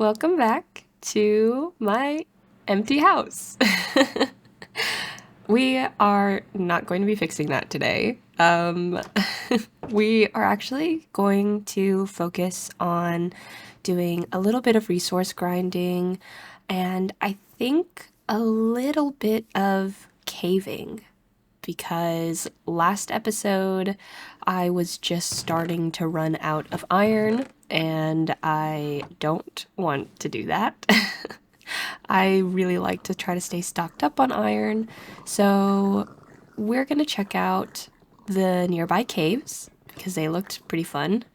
welcome back to my empty house. We are not going to be fixing that today. We are actually going to focus on doing a little bit of resource grinding and I think a little bit of caving, because last episode I was just starting to run out of iron and I don't want to do that. I really like to try to stay stocked up on iron, so we're gonna check out the nearby caves because they looked pretty fun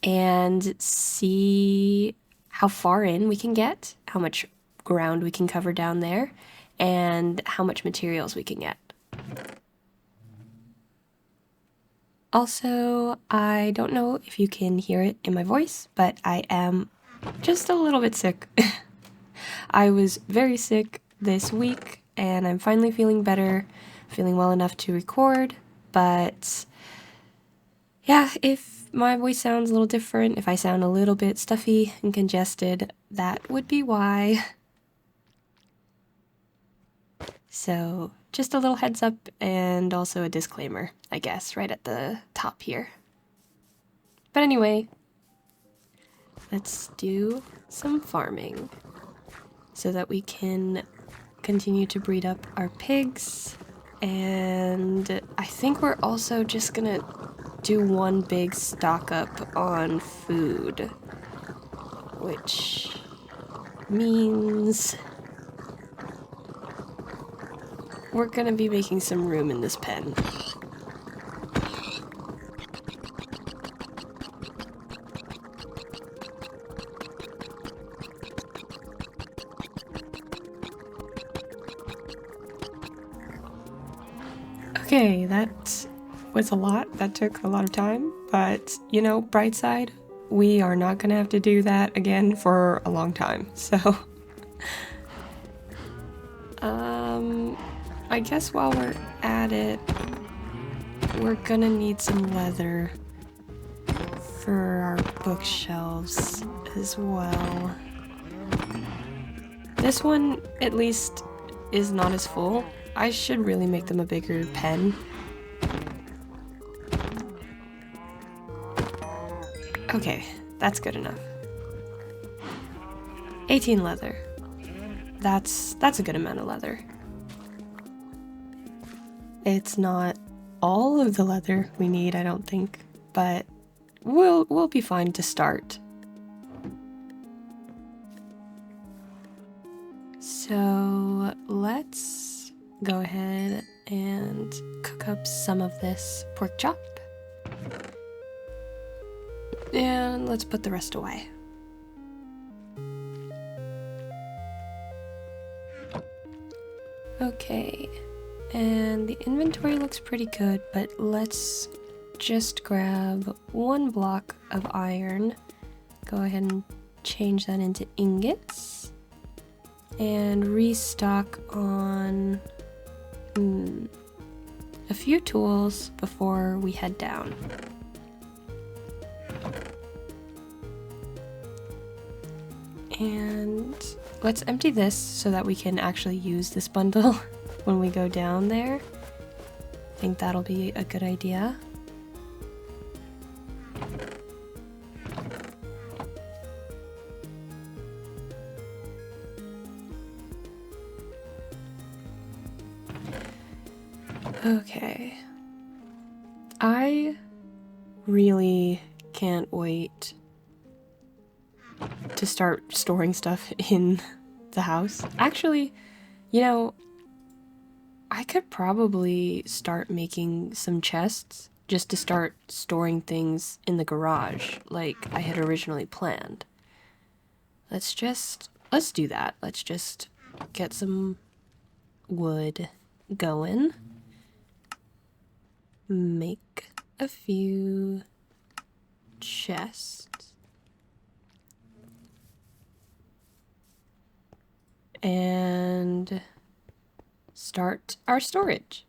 and see how far in we can get, how much ground we can cover down there, and how much materials we can get. Also, I don't know if you can hear it in my voice, but I am just a little bit sick. I was very sick this week and I'm finally feeling better, feeling well enough to record, but yeah, if my voice sounds a little different, if I sound a little bit stuffy and congested, that would be why. So just a little heads up and also a disclaimer, I guess, right at the top here. But anyway, let's do some farming so that we can continue to breed up our pigs. And I think we're also just gonna do one big stock up on food, which means we're gonna be making some room in this pen. Okay, that was a lot. That took a lot of time, but you know, bright side, we are not gonna have to do that again for a long time, so I guess while we're at it, we're gonna need some leather for our bookshelves as well. This one, at least, is not as full. I should really make them a bigger pen. Okay, that's good enough. 18 leather. That's a good amount of leather. It's not all of the leather we need, I don't think, but we'll be fine to start. So let's go ahead and cook up some of this pork chop. And let's put the rest away. Okay, and the inventory looks pretty good, but let's just grab one block of iron. Go ahead and change that into ingots. And restock on a few tools before we head down. And let's empty this so that we can actually use this bundle when we go down there. I think that'll be a good idea. Okay. I really can't wait to start storing stuff in the house. Actually, you know, I could probably start making some chests just to start storing things in the garage like I had originally planned. Let's do that. Let's just get some wood going. Make a few chests. And start our storage.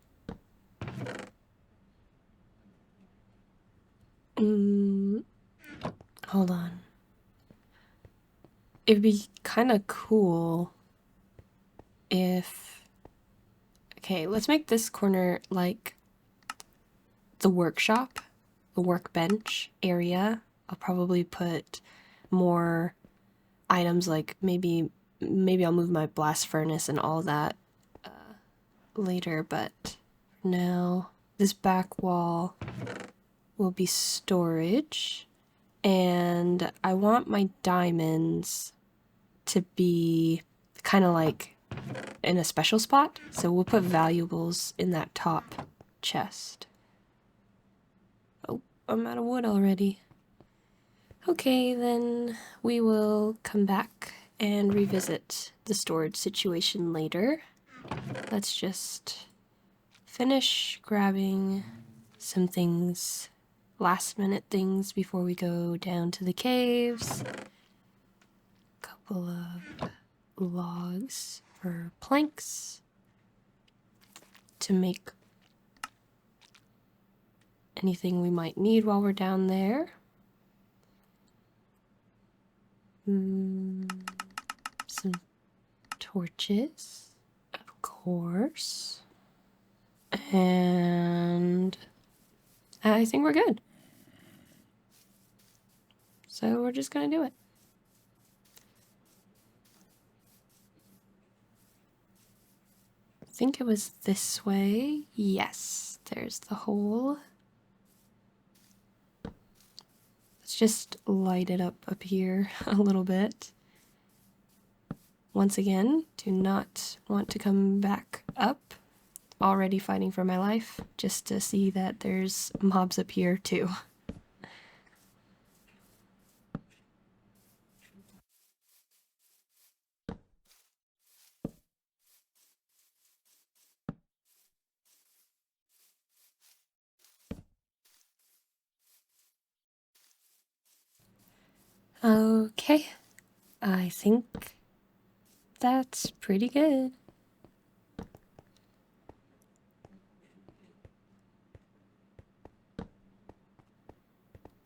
Hold on. it'd be kind of cool if... Okay, let's make this corner like the workshop, the workbench area. I'll probably put more items, like maybe I'll move my blast furnace and all that later, but now this back wall will be storage, and I want my diamonds to be kind of like in a special spot, so we'll put valuables in that top chest. Oh, I'm out of wood already. Okay, then we will come back and revisit the storage situation later. Let's just finish grabbing some things, last minute things before we go down to the caves. Couple of logs for planks to make anything we might need while we're down there. Some torches, of course. And I think we're good. So we're just gonna do it. I think it was this way. Yes, there's the hole. Let's just light it up here a little bit. Once again, do not want to come back up. Already fighting for my life, just to see that there's mobs up here too. Okay, I think that's pretty good.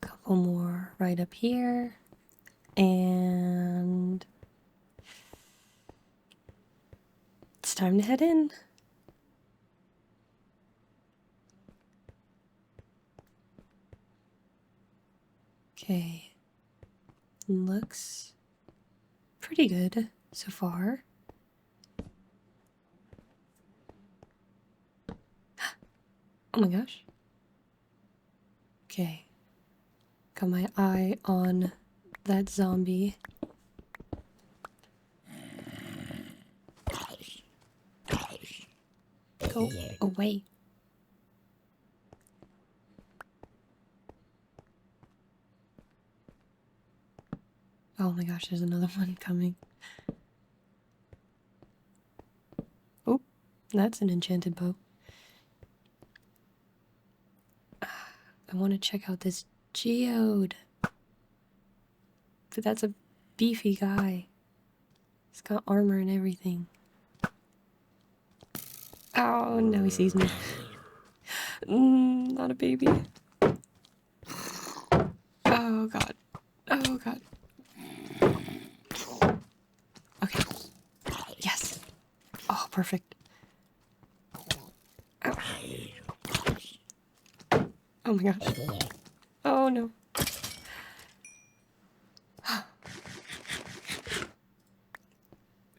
Couple more right up here, and it's time to head in. Okay, looks pretty good so far. Oh my gosh. Okay, got my eye on that zombie. Go away. Oh my gosh, there's another one coming. Oh, that's an enchanted bow. I want to check out this geode. But that's a beefy guy. He's got armor and everything. Oh, now he sees me. Not a baby. Oh god. Oh god. Okay. Yes. Oh, perfect. Ow. Oh my gosh. Oh no.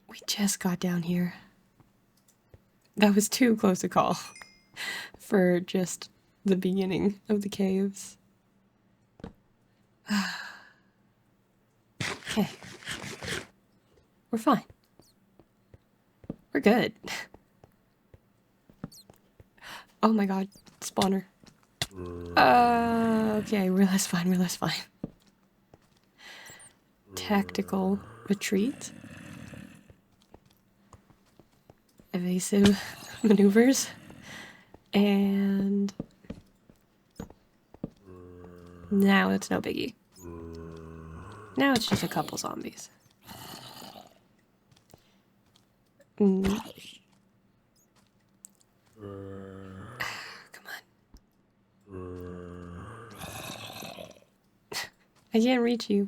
We just got down here. That was too close a call for just the beginning of the caves. Okay. We're fine. We're good. Oh my god, spawner. Okay, we're less fine, we're less fine. Tactical retreat. Evasive maneuvers. And now it's no biggie. Now it's just a couple zombies. Come on. I can't reach you.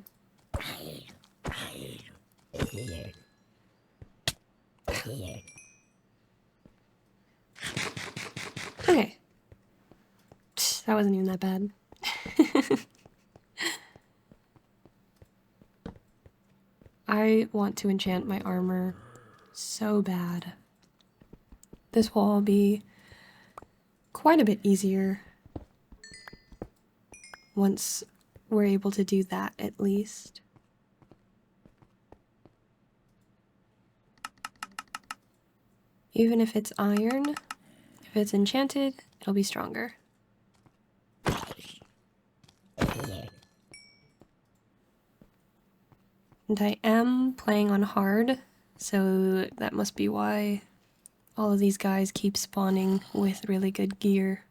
Okay. That wasn't even that bad. I want to enchant my armor so bad. This will all be quite a bit easier once we're able to do that, at least. Even if it's iron, if it's enchanted, it'll be stronger. And I am playing on hard, so that must be why all of these guys keep spawning with really good gear.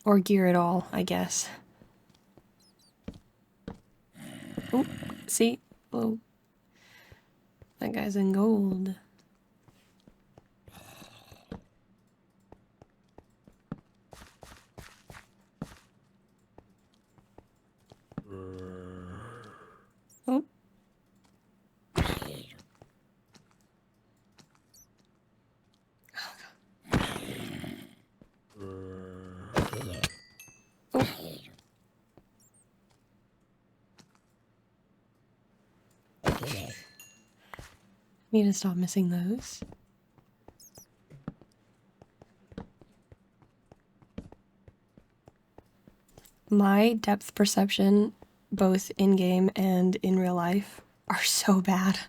Or gear at all, I guess. Oh, see? Whoa. That guy's in gold. Oh. Oh. Need to stop missing those. My depth perception, both in-game and in real life, are so bad.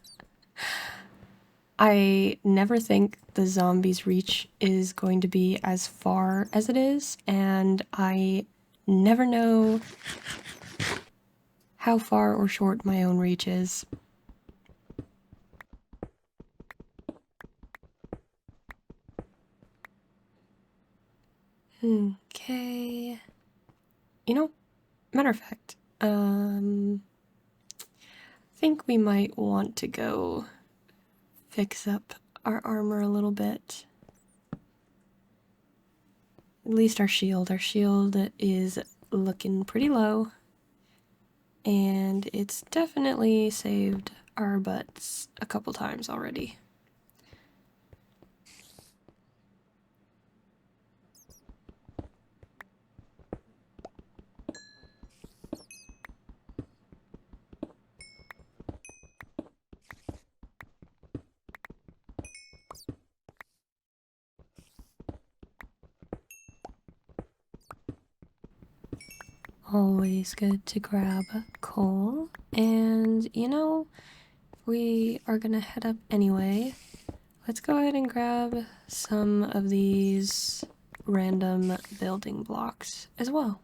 I never think the zombies' reach is going to be as far as it is, and I never know how far or short my own reach is. Okay. You know, matter of fact, I think we might want to go fix up our armor a little bit. At least our shield. Our shield is looking pretty low, and it's definitely saved our butts a couple times already. Always good to grab coal, and you know, we are gonna head up anyway. Let's go ahead and grab some of these random building blocks as well.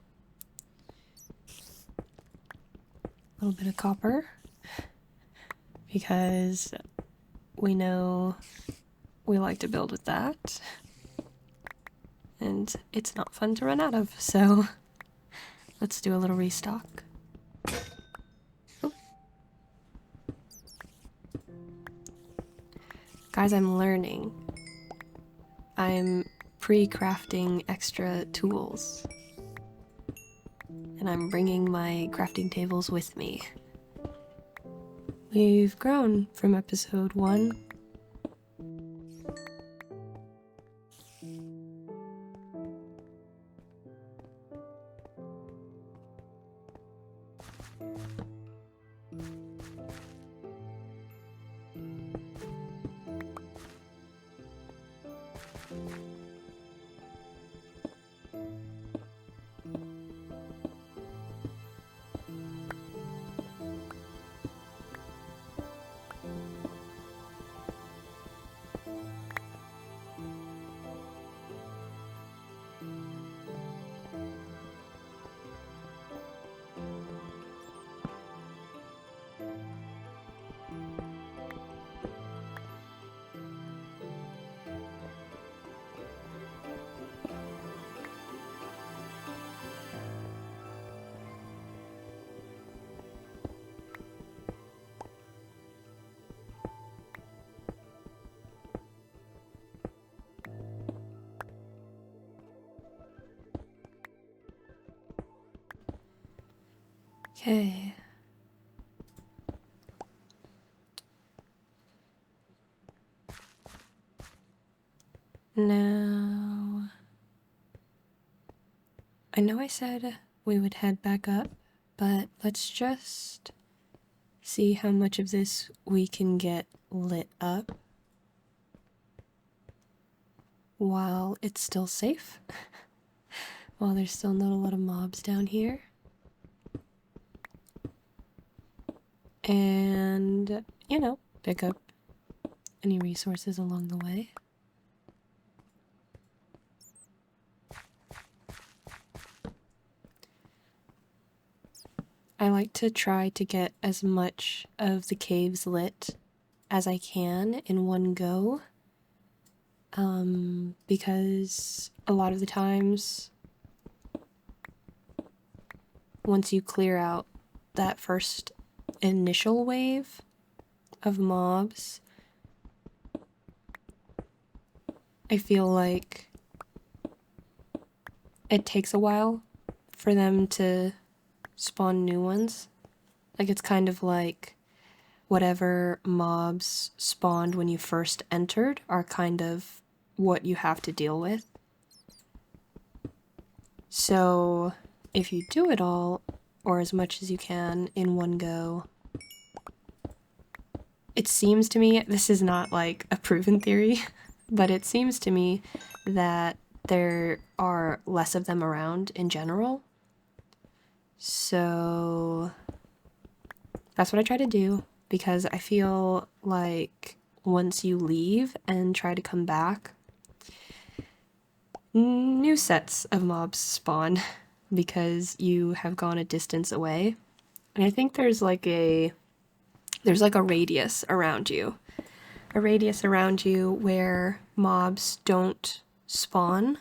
A little bit of copper, because we know we like to build with that, and it's not fun to run out of, so let's do a little restock. Oh. Guys, I'm learning. I'm pre-crafting extra tools, and I'm bringing my crafting tables with me. We've grown from episode 1. Okay. Now, I know I said we would head back up, but let's just see how much of this we can get lit up while it's still safe, while there's still not a lot of mobs down here. And, you know, pick up any resources along the way. I like to try to get as much of the caves lit as I can in one go, because a lot of the times, once you clear out that first initial wave of mobs, I feel like it takes a while for them to spawn new ones. Like, it's kind of like whatever mobs spawned when you first entered are kind of what you have to deal with. So if you do it all, or as much as you can in one go, it seems to me, this is not like a proven theory, but it seems to me that there are less of them around in general. So that's what I try to do, because I feel like once you leave and try to come back, new sets of mobs spawn because you have gone a distance away. And I think there's like a radius around you. A radius around you where mobs don't spawn.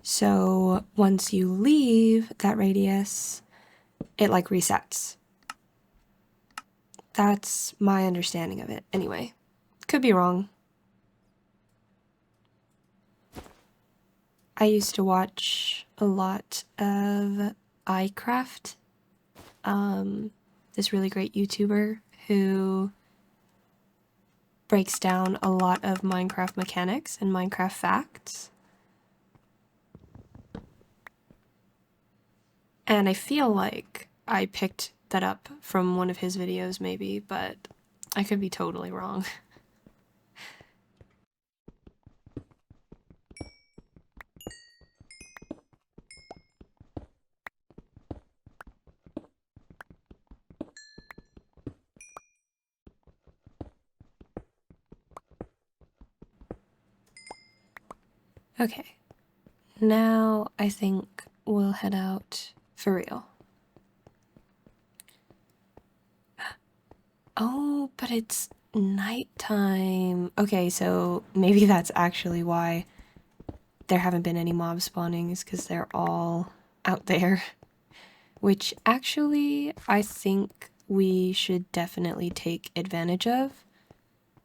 So once you leave that radius, it like resets. That's my understanding of it, anyway. Could be wrong. I used to watch a lot of iCraft, this really great YouTuber who breaks down a lot of Minecraft mechanics and Minecraft facts. And I feel like I picked that up from one of his videos maybe, but I could be totally wrong. Okay, now I think we'll head out for real. Oh, but it's nighttime. Okay, so maybe that's actually why there haven't been any mob spawnings, because they're all out there. Which actually I think we should definitely take advantage of,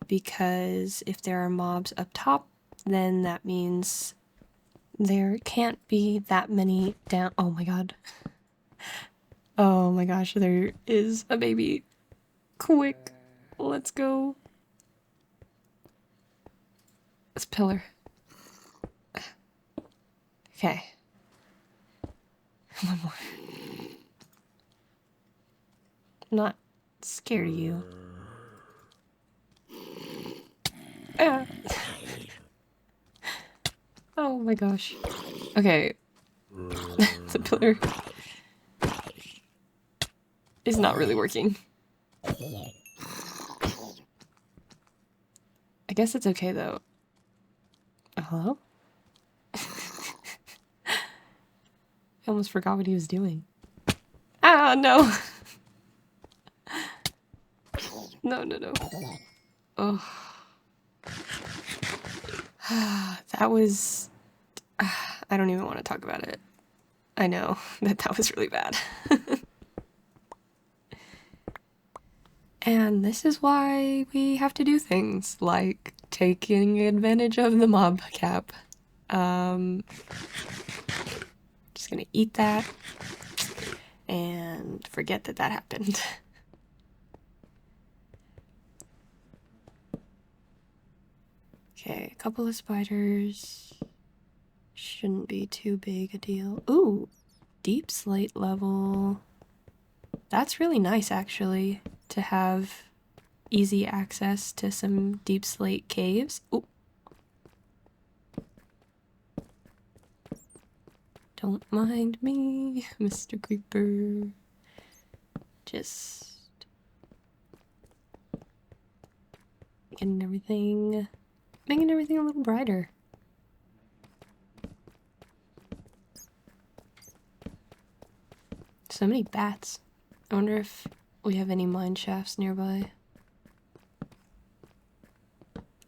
because if there are mobs up top, then that means there can't be that many down. Oh my god. Oh my gosh, there is a baby. Quick, let's go. This pillar. Okay. One more. I'm not scared of you. Ah. Oh my gosh. Okay. The pillar is not really working. I guess it's okay though. Hello? I almost forgot what he was doing. Ah, no! No, no, no. Oh. That was... I don't even want to talk about it. I know that was really bad. And this is why we have to do things like taking advantage of the mob cap. Just gonna eat that and forget that that happened. Okay, a couple of spiders. Shouldn't be too big a deal. Ooh, deep slate level. That's really nice, actually, to have easy access to some deep slate caves. Ooh. Don't mind me, Mr. Creeper. Just making everything a little brighter. So many bats. I wonder if we have any mine shafts nearby.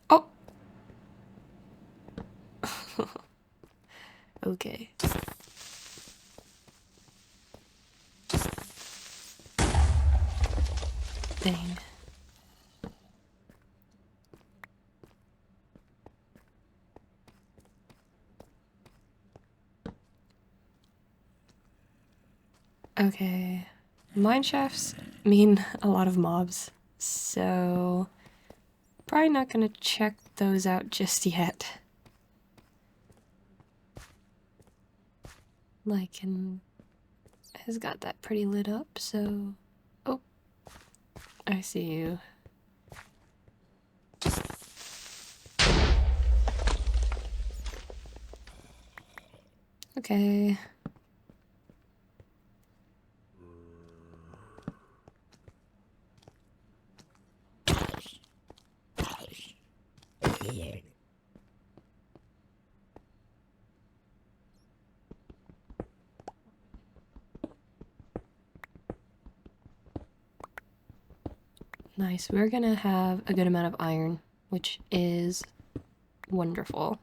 Oh! Okay. Dang. Okay. Mine shafts mean a lot of mobs, so probably not gonna check those out just yet. Lycan has got that pretty lit up, so... Oh, I see you. Okay. Nice. We're gonna have a good amount of iron, which is wonderful.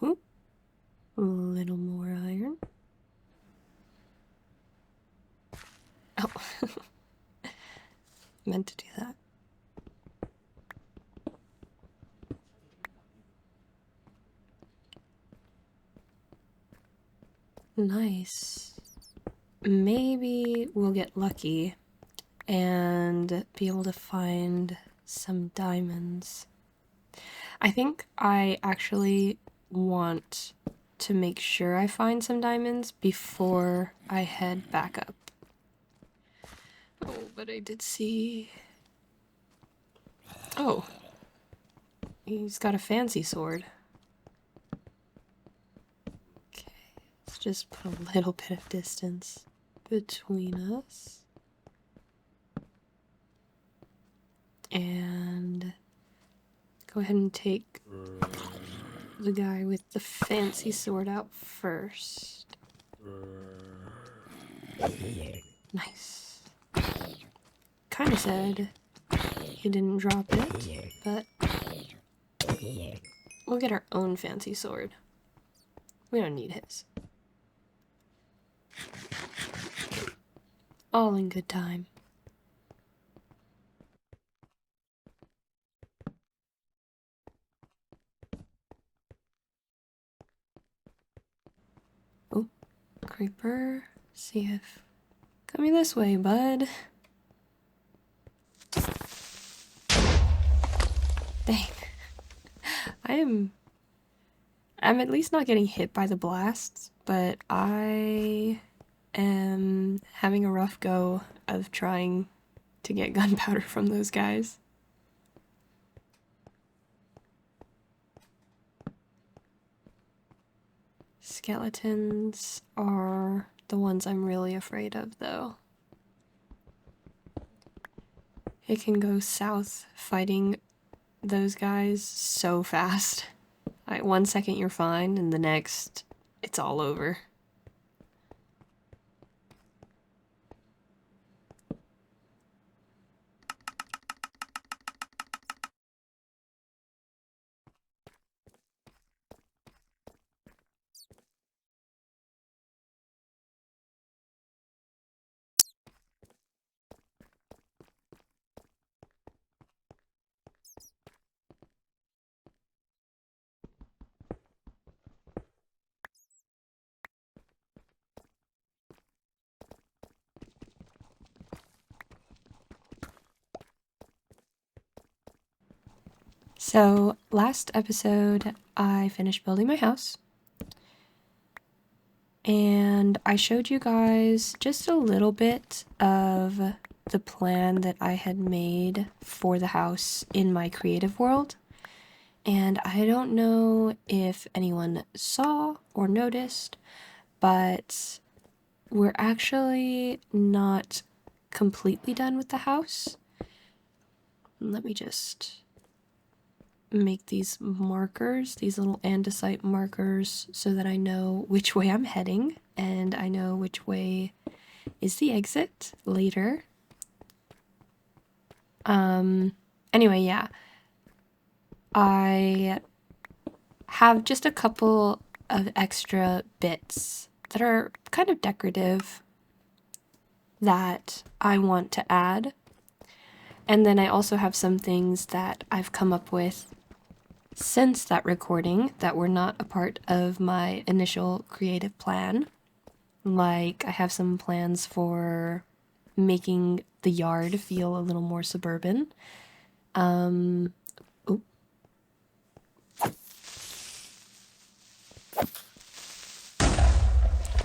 Ooh, a little more iron. Oh, meant to do that. Nice. Maybe we'll get lucky and be able to find some diamonds. I think I actually want to make sure I find some diamonds before I head back up. Oh, but I did see... Oh. He's got a fancy sword. Okay, let's just put a little bit of distance between us. And go ahead and take the guy with the fancy sword out first. Nice. Kinda said he didn't drop it, but we'll get our own fancy sword. We don't need his. All in good time. Oh, creeper. See if... Coming this way, bud. Dang. I'm at least not getting hit by the blasts, but I am having a rough go of trying to get gunpowder from those guys. Skeletons are the ones I'm really afraid of, though. It can go south fighting those guys so fast. Like, 1 second you're fine, and the next, it's all over. So last episode, I finished building my house. And I showed you guys just a little bit of the plan that I had made for the house in my creative world. And I don't know if anyone saw or noticed, but we're actually not completely done with the house. Let me just make these markers, these little andesite markers, so that I know which way I'm heading and I know which way is the exit later. Anyway, yeah. I have just a couple of extra bits that are kind of decorative that I want to add. And then I also have some things that I've come up with since that recording that were not a part of my initial creative plan. Like, I have some plans for making the yard feel a little more suburban. Oh.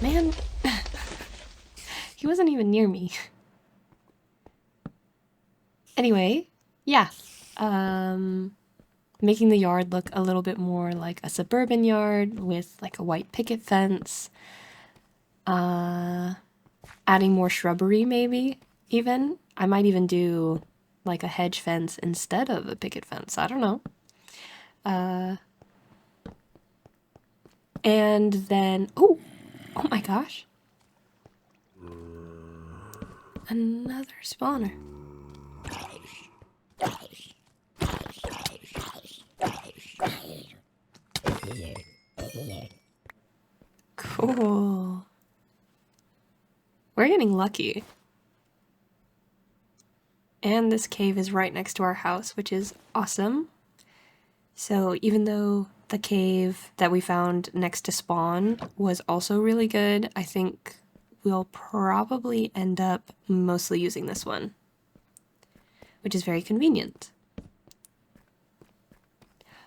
Man, he wasn't even near me. Anyway, yeah. Making the yard look a little bit more like a suburban yard with like a white picket fence. Adding more shrubbery maybe, even. I might even do like a hedge fence instead of a picket fence. I don't know. And then, oh my gosh. Another spawner. Cool. We're getting lucky. And this cave is right next to our house, which is awesome. So even though the cave that we found next to spawn was also really good, I think we'll probably end up mostly using this one, which is very convenient.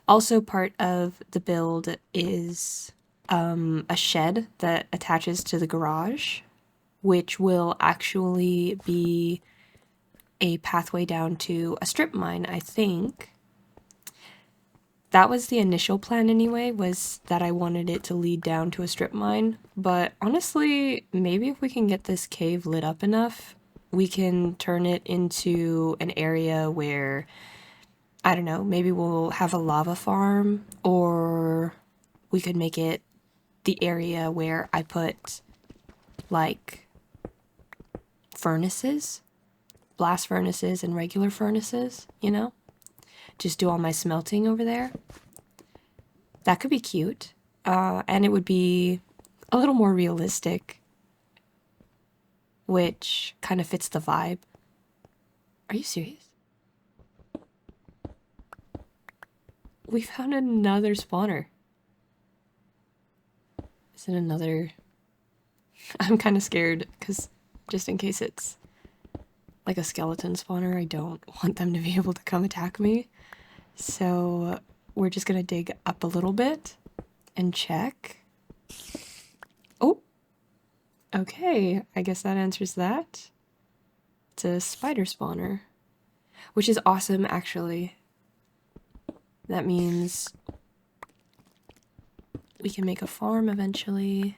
Also part of the build is a shed that attaches to the garage, which will actually be a pathway down to a strip mine, I think. That was the initial plan anyway, was that I wanted it to lead down to a strip mine. But honestly, maybe if we can get this cave lit up enough, we can turn it into an area where, I don't know, maybe we'll have a lava farm, or we could make it the area where I put, like, furnaces, blast furnaces and regular furnaces, you know? Just do all my smelting over there. That could be cute. And it would be a little more realistic, which kind of fits the vibe. Are you serious? We found another spawner. Is it another? I'm kind of scared because just in case it's like a skeleton spawner, I don't want them to be able to come attack me. So we're just gonna dig up a little bit and check. Oh, okay, I guess that answers that. It's a spider spawner, which is awesome actually. That means we can make a farm eventually.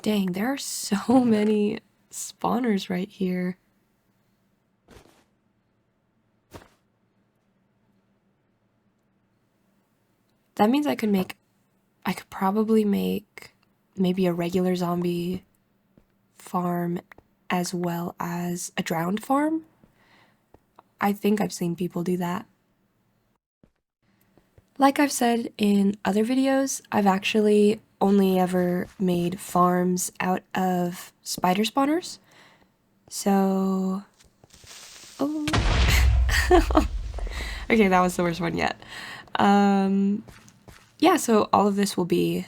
Dang, there are so many spawners right here. That means I could probably make maybe a regular zombie farm as well as a drowned farm. I think I've seen people do that. Like I've said in other videos, I've actually only ever made farms out of spider spawners. So, oh. Okay, that was the worst one yet. Yeah, so all of this will be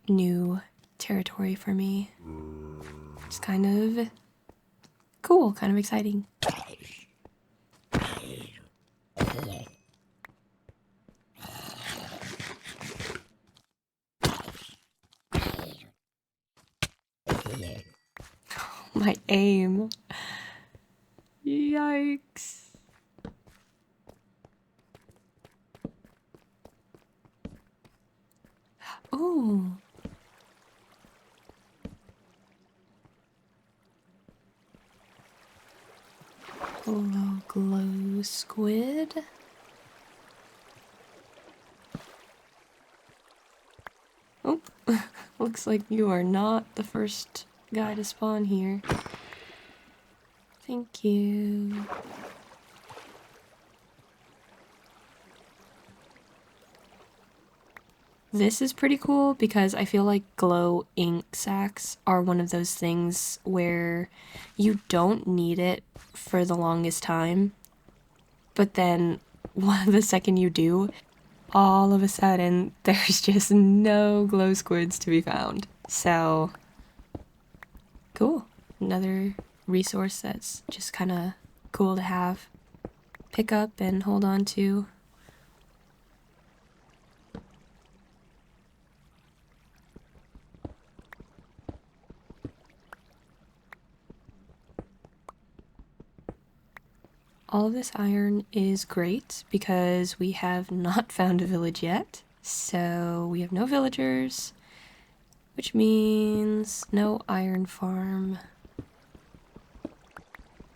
new territory for me. It's kind of cool, kind of exciting. My aim. Yikes. Ooh. Hello, glow squid. Oh, looks like you are not the first guy to spawn here. Thank you. This is pretty cool because I feel like glow ink sacs are one of those things where you don't need it for the longest time, but then the second you do, all of a sudden there's just no glow squids to be found. So cool. Another resource that's just kind of cool to have, pick up and hold on to. All of this iron is great because we have not found a village yet. So we have no villagers, which means no iron farm.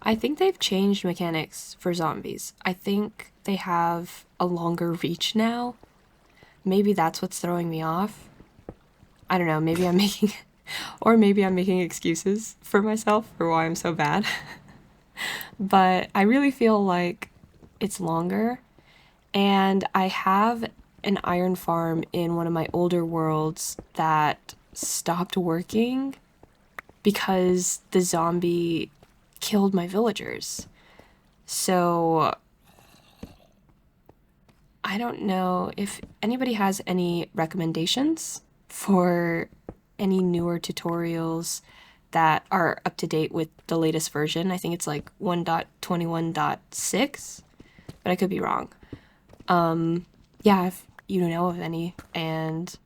I think they've changed mechanics for zombies. I think they have a longer reach now. Maybe that's what's throwing me off. I don't know, maybe I'm making... or maybe I'm making excuses for myself for why I'm so bad. But I really feel like it's longer, and I have an iron farm in one of my older worlds that stopped working because the zombie killed my villagers. So I don't know if anybody has any recommendations for any newer tutorials that are up to date with the latest version. I think it's like 1.21.6, but I could be wrong. Yeah, if you know of any and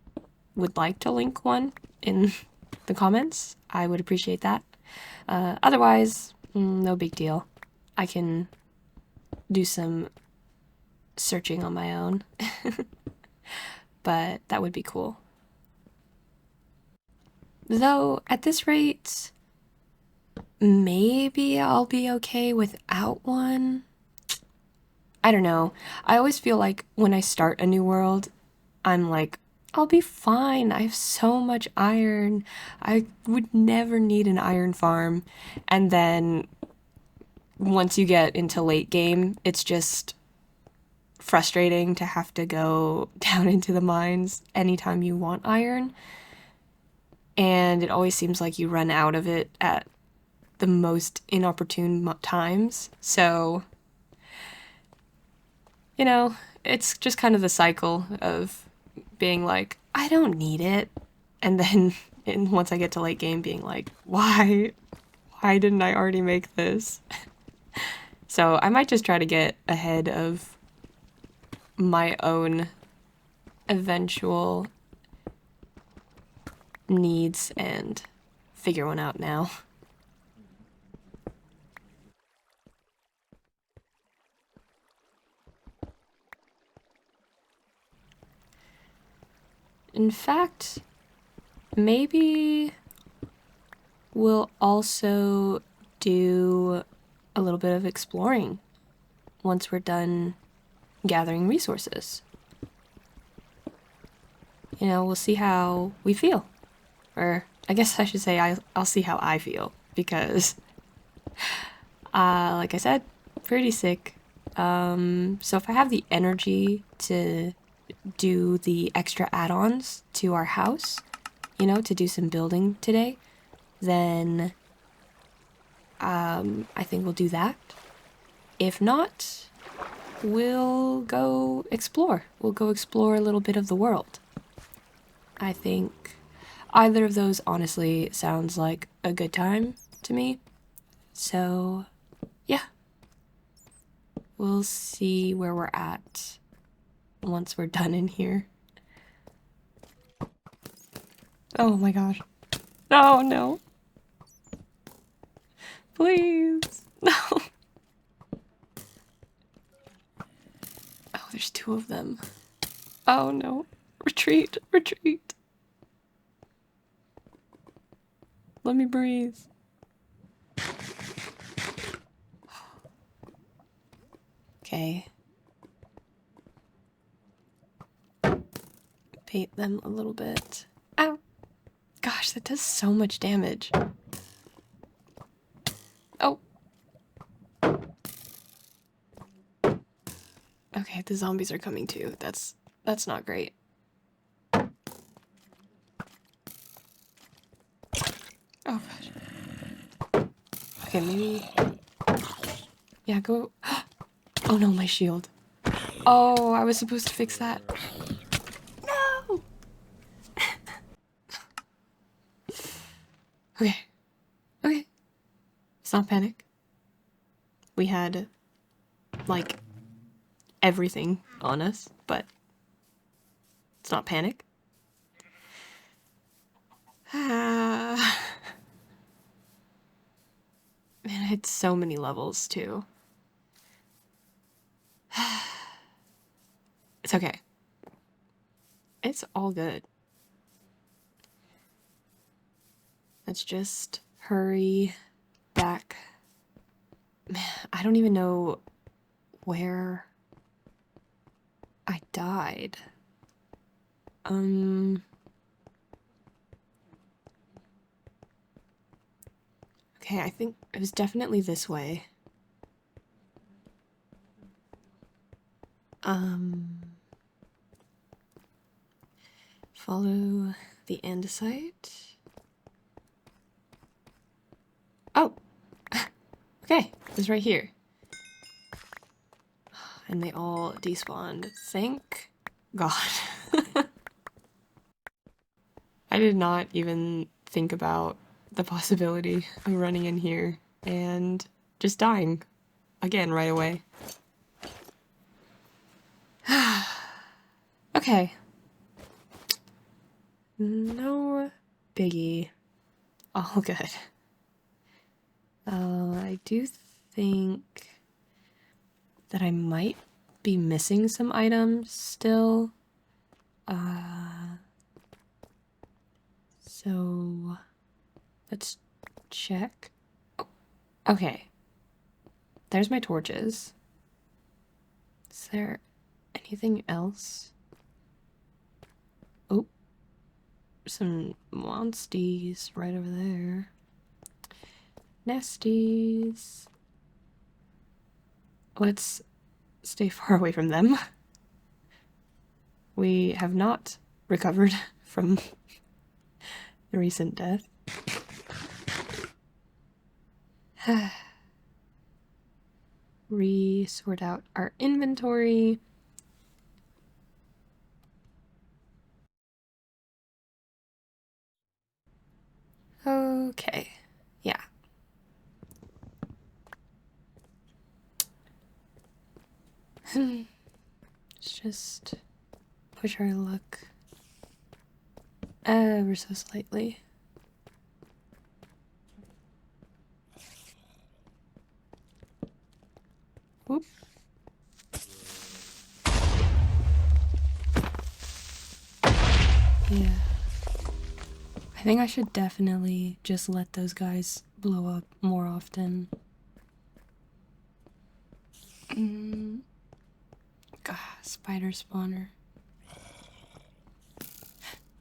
would like to link one in the comments, I would appreciate that. Otherwise, no big deal. I can do some searching on my own, but that would be cool. Though, at this rate, maybe I'll be okay without one. I don't know. I always feel like when I start a new world, I'm like, I'll be fine. I have so much iron. I would never need an iron farm. And then once you get into late game, it's just frustrating to have to go down into the mines anytime you want iron. And it always seems like you run out of it at the most inopportune times. So, you know, it's just kind of the cycle of being like, I don't need it. And then once I get to late game, being like, why didn't I already make this? So I might just try to get ahead of my own eventual needs and figure one out now. In fact, maybe we'll also do a little bit of exploring once we're done gathering resources. You know, we'll see how we feel. Or I guess I should say I'll see how I feel, because like I said, pretty sick. So if I have the energy to do the extra add-ons to our house, you know, to do some building today, then I think we'll do that. If not, we'll go explore. We'll go explore a little bit of the world. I think Either of those honestly sounds like a good time to me. So, yeah. We'll see where we're at once we're done in here. Oh my gosh. Oh no. Please. No. Oh, there's two of them. Oh no. Retreat. Retreat. Let me breathe. Okay. Bait them a little bit. Ow. Gosh, that does so much damage. Oh. Okay, the zombies are coming too. That's not great. Oh gosh. Okay, maybe. Yeah, go. Oh no, my shield. Oh, I was supposed to fix that. No! Okay. Okay. Let's not panic. We had, like, everything on us, but let's not panic. Ah. Man, I had so many levels, too. It's okay. It's all good. Let's just hurry back. Man, I don't even know where I died. Okay, I think it was definitely this way. Follow the andesite. Oh! Okay, it was right here. And they all despawned. Thank God. I did not even think about the possibility of running in here and just dying again right away. Okay. No biggie. All good. I do think that I might be missing some items still. So let's check. Oh, okay. There's my torches. Is there anything else? Oh, some monsties right over there. Nasties. Let's stay far away from them. We have not recovered from the recent death. Re-sort out our inventory. Okay, yeah. Let's just push our luck ever so slightly. Whoop. Yeah. I think I should definitely just let those guys blow up more often. God, spider spawner.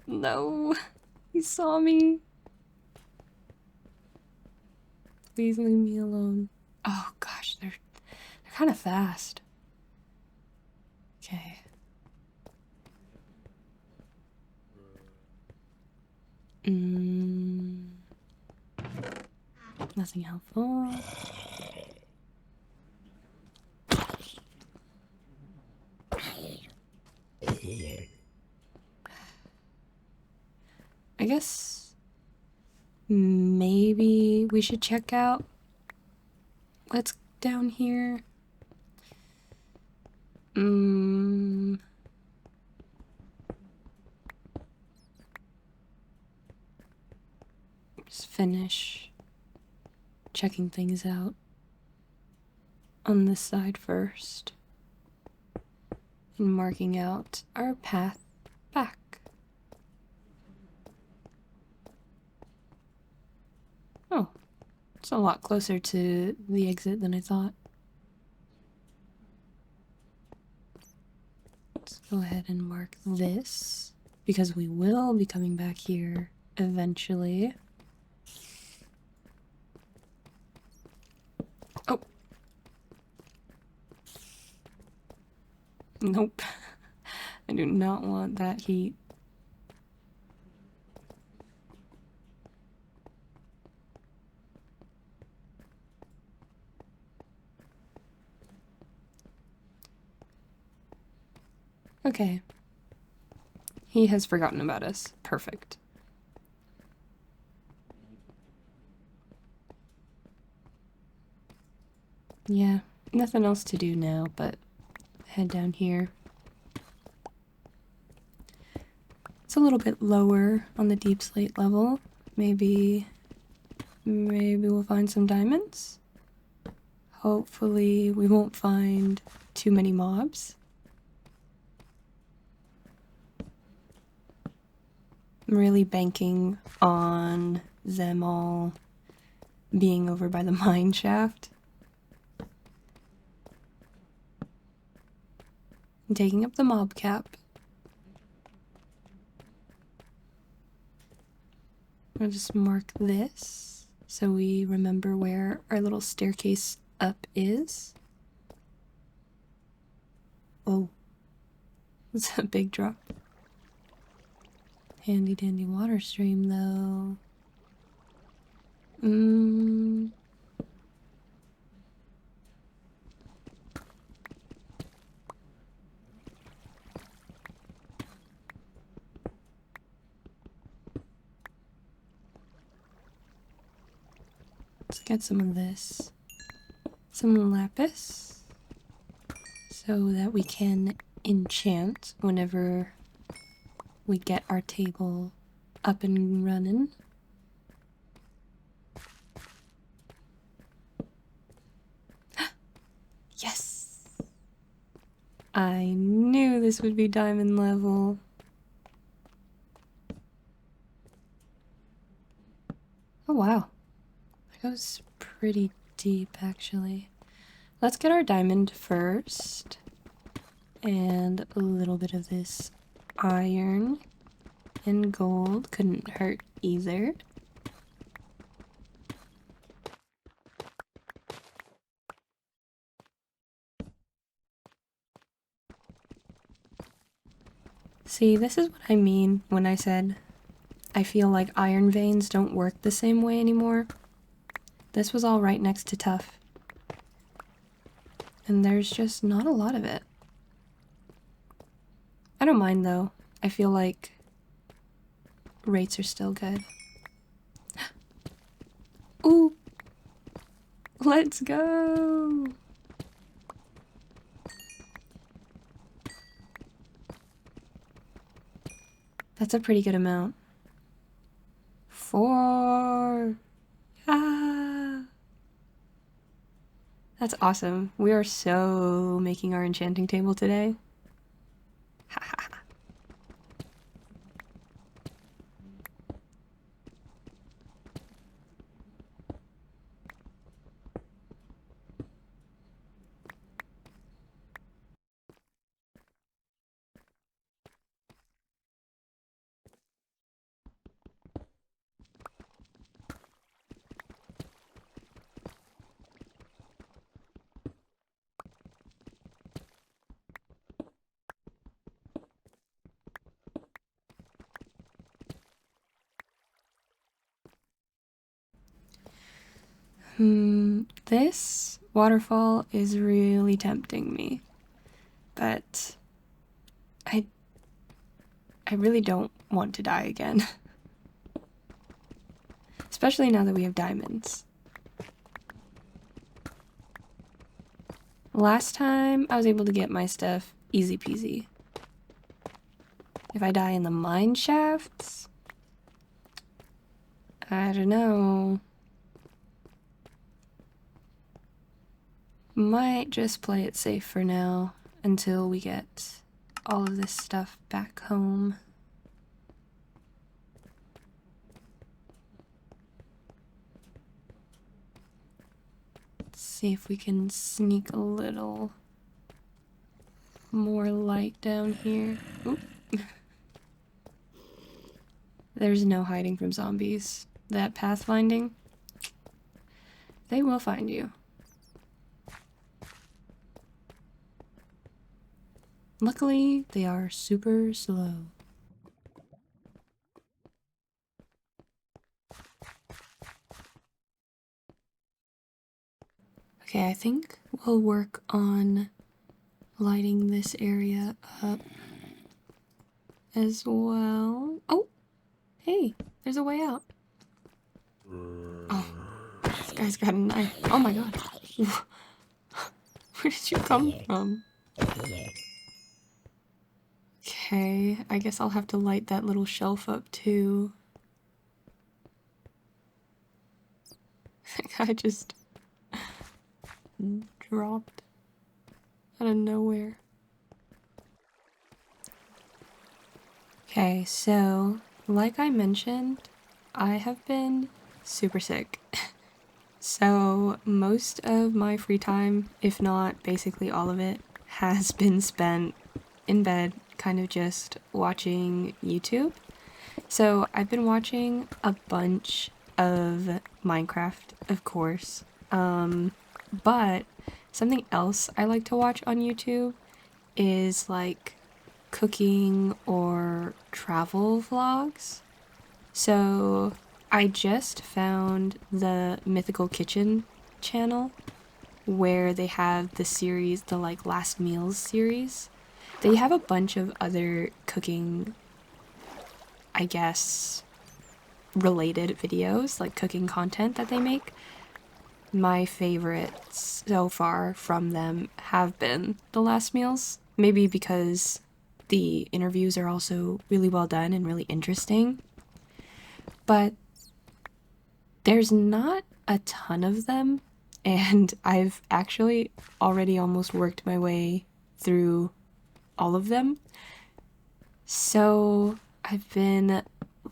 No, he saw me. Please leave me alone. Oh gosh, they're kind of fast. Okay. Nothing helpful. I guess maybe we should check out what's down here. Just finish checking things out on this side first and marking out our path back. Oh, it's a lot closer to the exit than I thought. Let's go ahead and mark this because we will be coming back here eventually. Oh. Nope. I do not want that heat. Okay. He has forgotten about us. Perfect. Yeah, nothing else to do now but head down here. It's a little bit lower on the deep slate level. Maybe we'll find some diamonds. Hopefully we won't find too many mobs. I'm really banking on them all being over by the mine shaft. I'm taking up the mob cap. I'll just mark this so we remember where our little staircase up is. Oh, it's a big drop. Handy dandy water stream though. Let's get some of this. Some lapis. So that we can enchant whenever we get our table up and running. Yes! I knew this would be diamond level. Oh wow. That goes pretty deep actually. Let's get our diamond first. And a little bit of this iron and gold couldn't hurt either. See, this is what I mean when I said I feel like iron veins don't work the same way anymore. This was all right next to tough. And there's just not a lot of it. I don't mind though. I feel like rates are still good. Ooh! Let's go! That's a pretty good amount. 4! Ah! That's awesome. We are so making our enchanting table today. Ha ha ha. This waterfall is really tempting me, but I really don't want to die again. especially now that we have diamonds. Last time I was able to get my stuff easy peasy. If I die in the mine shafts, I don't know. Might just play it safe for now until we get all of this stuff back home. Let's see if we can sneak a little more light down here. Oop. There's no hiding from zombies. That pathfinding, they will find you. Luckily, they are super slow. Okay, I think we'll work on lighting this area up as well. Oh, hey, there's a way out. Oh, this guy's got a knife. Oh my god. Where did you come from? Okay, I guess I'll have to light that little shelf up too. That guy just dropped out of nowhere. Okay, so like I mentioned, I have been super sick. So most of my free time, if not basically all of it, has been spent in bed, kind of just watching YouTube. So I've been watching a bunch of Minecraft, of course. But something else I like to watch on YouTube is like cooking or travel vlogs. So I just found the Mythical Kitchen channel where they have the series, the like last meals series. They have a bunch of other cooking, I guess, related videos, like cooking content that they make. My favorites so far from them have been the last meals. Maybe because the interviews are also really well done and really interesting. But there's not a ton of them, and I've actually already almost worked my way through all of them. So I've been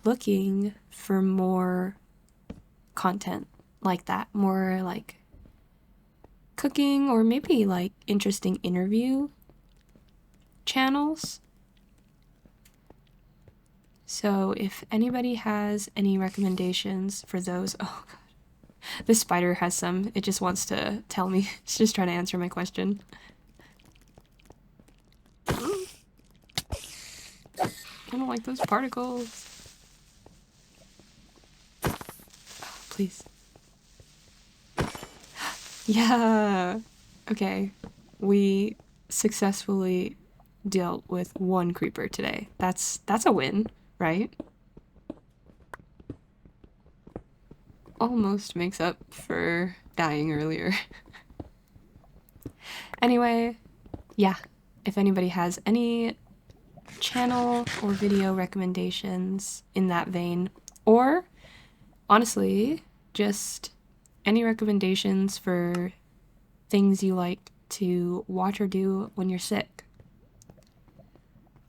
looking for more content like that, more like cooking or maybe like interesting interview channels. So if anybody has any recommendations for those, oh god, this spider has some. It just wants to tell me. It's just trying to answer my question. I don't like those particles. Oh, please. Yeah. Okay. We successfully dealt with one creeper today. That's a win, right? Almost makes up for dying earlier. Anyway, yeah. If anybody has any channel or video recommendations in that vein, or honestly, just any recommendations for things you like to watch or do when you're sick,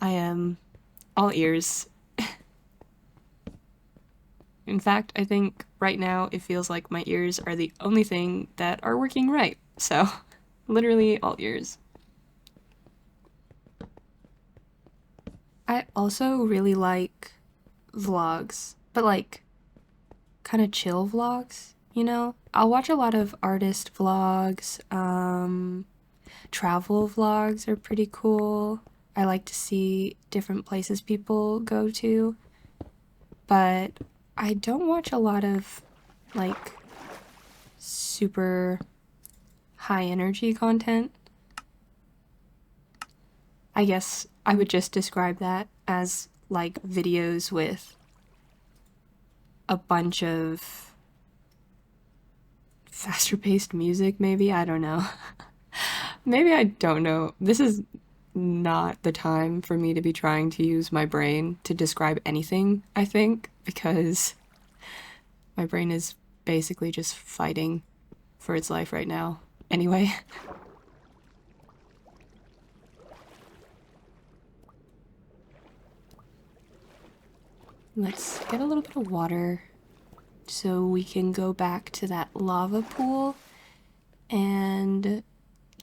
I am all ears. In fact, I think right now it feels like my ears are the only thing that are working right. So, literally all ears. I also really like vlogs, but like kind of chill vlogs, you know? I'll watch a lot of artist vlogs, travel vlogs are pretty cool. I like to see different places people go to, but I don't watch a lot of like super high energy content. I guess I would just describe that as like videos with a bunch of faster paced music, maybe? I don't know. Maybe I don't know. This is not the time for me to be trying to use my brain to describe anything, I think, because my brain is basically just fighting for its life right now. Anyway. Let's get a little bit of water so we can go back to that lava pool and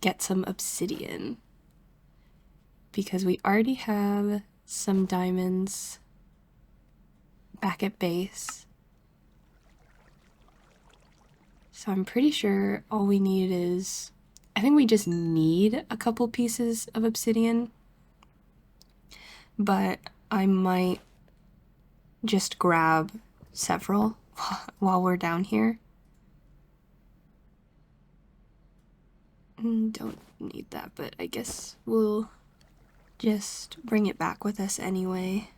get some obsidian. Because we already have some diamonds back at base. So I'm pretty sure all we need is... I think we just need a couple pieces of obsidian. But I might just grab several while we're down here. Don't need that, but I guess we'll just bring it back with us anyway.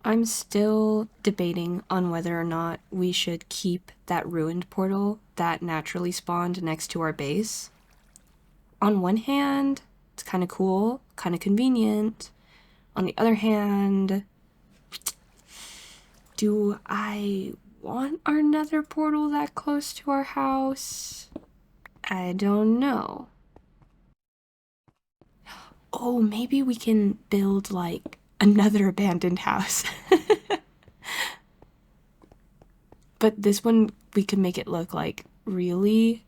I'm still debating on whether or not we should keep that ruined portal that naturally spawned next to our base. On one hand, it's kind of cool, kind of convenient. On the other hand, do I want our nether portal that close to our house? I don't know. Oh, maybe we can build, like, another abandoned house. But this one, we could make it look, like, really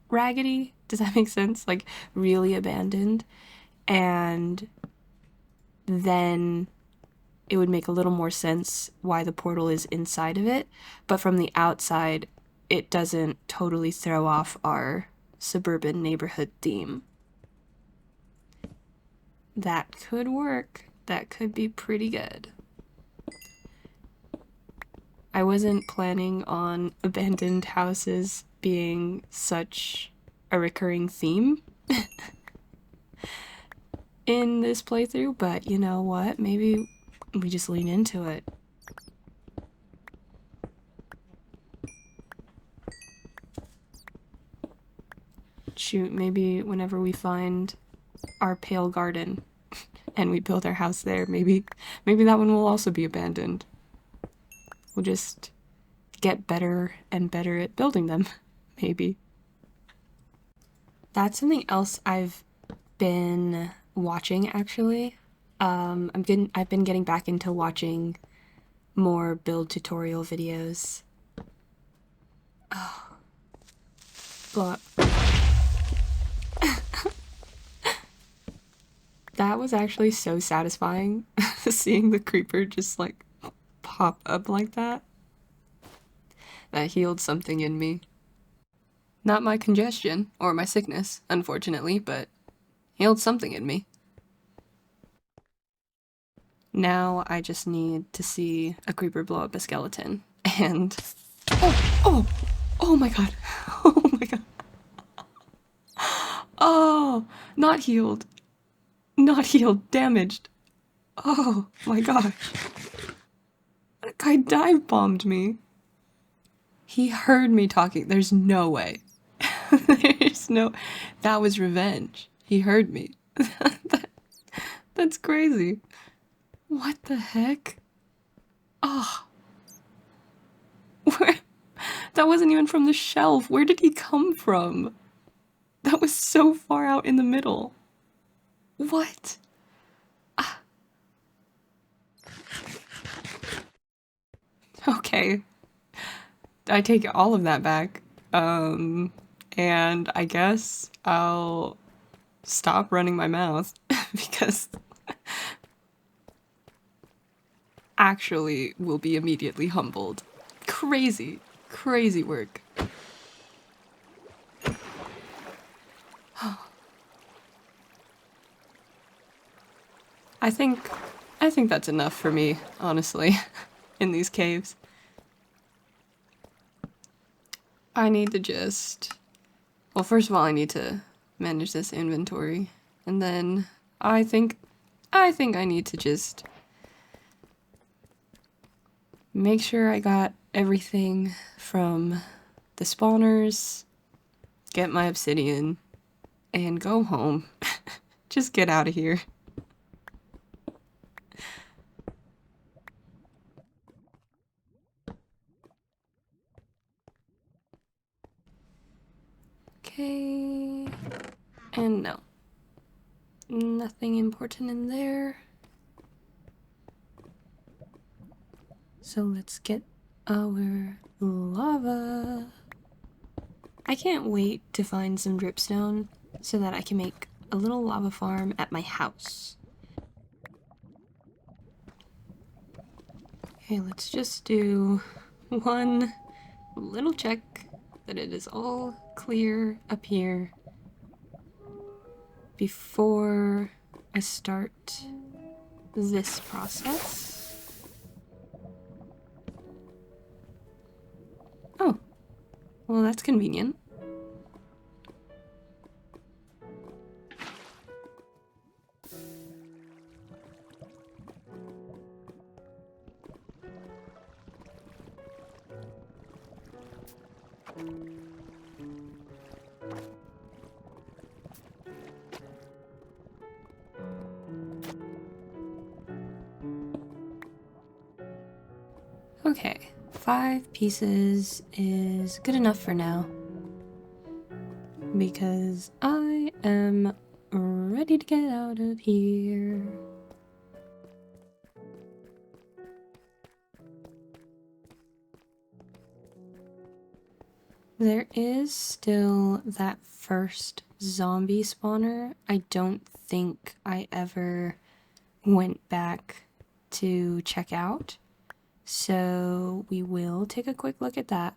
raggedy. Does that make sense? Like, really abandoned. And then it would make a little more sense why the portal is inside of it. But from the outside, it doesn't totally throw off our suburban neighborhood theme. That could work. That could be pretty good. I wasn't planning on abandoned houses being such a recurring theme in this playthrough, but you know what? Maybe we just lean into it. Shoot, maybe whenever we find our pale garden and we build our house there, maybe that one will also be abandoned. We'll just get better and better at building them, maybe. That's something else I've been watching, actually. I've been getting back into watching more build tutorial videos. Oh. Blow up. That was actually so satisfying, seeing the creeper just, like, pop up like that. That healed something in me. Not my congestion, or my sickness, unfortunately, but healed something in me. Now I just need to see a creeper blow up a skeleton, and... Oh my god. Oh my god. Oh, not healed. Not healed, damaged. Oh my gosh. That guy dive bombed me. He heard me talking. There's no way. There's no... That was revenge. He heard me. That's crazy. What the heck? Oh. Where... That wasn't even from the shelf. Where did he come from? That was so far out in the middle. What? Ah. Okay. I take all of that back. And I guess I'll stop running my mouth because actually will be immediately humbled. Crazy, crazy work. I think that's enough for me, honestly, in these caves. I need to just... Well, first of all, I need to manage this inventory. And then I think I need to just make sure I got everything from the spawners, get my obsidian, and go home. Just get out of here. Okay. And no. Nothing important in there. So let's get our lava. I can't wait to find some dripstone so that I can make a little lava farm at my house. Okay, let's just do one little check that it is all clear up here before I start this process. Oh, well, that's convenient. Okay, 5 pieces is good enough for now. Because I am ready to get out of here. There is still that first zombie spawner. I don't think I ever went back to check out. So we will take a quick look at that.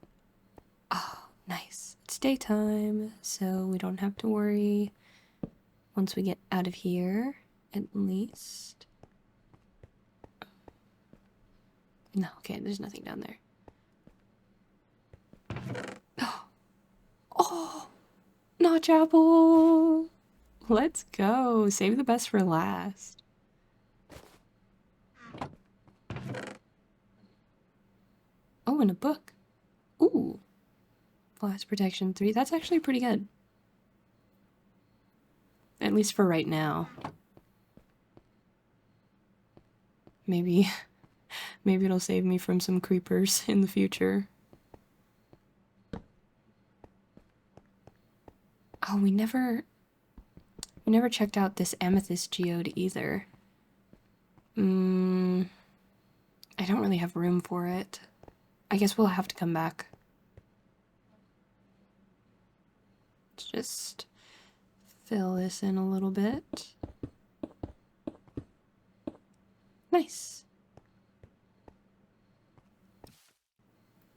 Oh, nice. It's daytime, so we don't have to worry once we get out of here, at least. No, okay, there's nothing down there. Oh, notch apple! Let's go. Save the best for last. Oh, and a book. Ooh. Blast protection 3. That's actually pretty good. At least for right now. Maybe it'll save me from some creepers in the future. Oh, we never checked out this amethyst geode either. I don't really have room for it. I guess we'll have to come back. Let's just fill this in a little bit. Nice.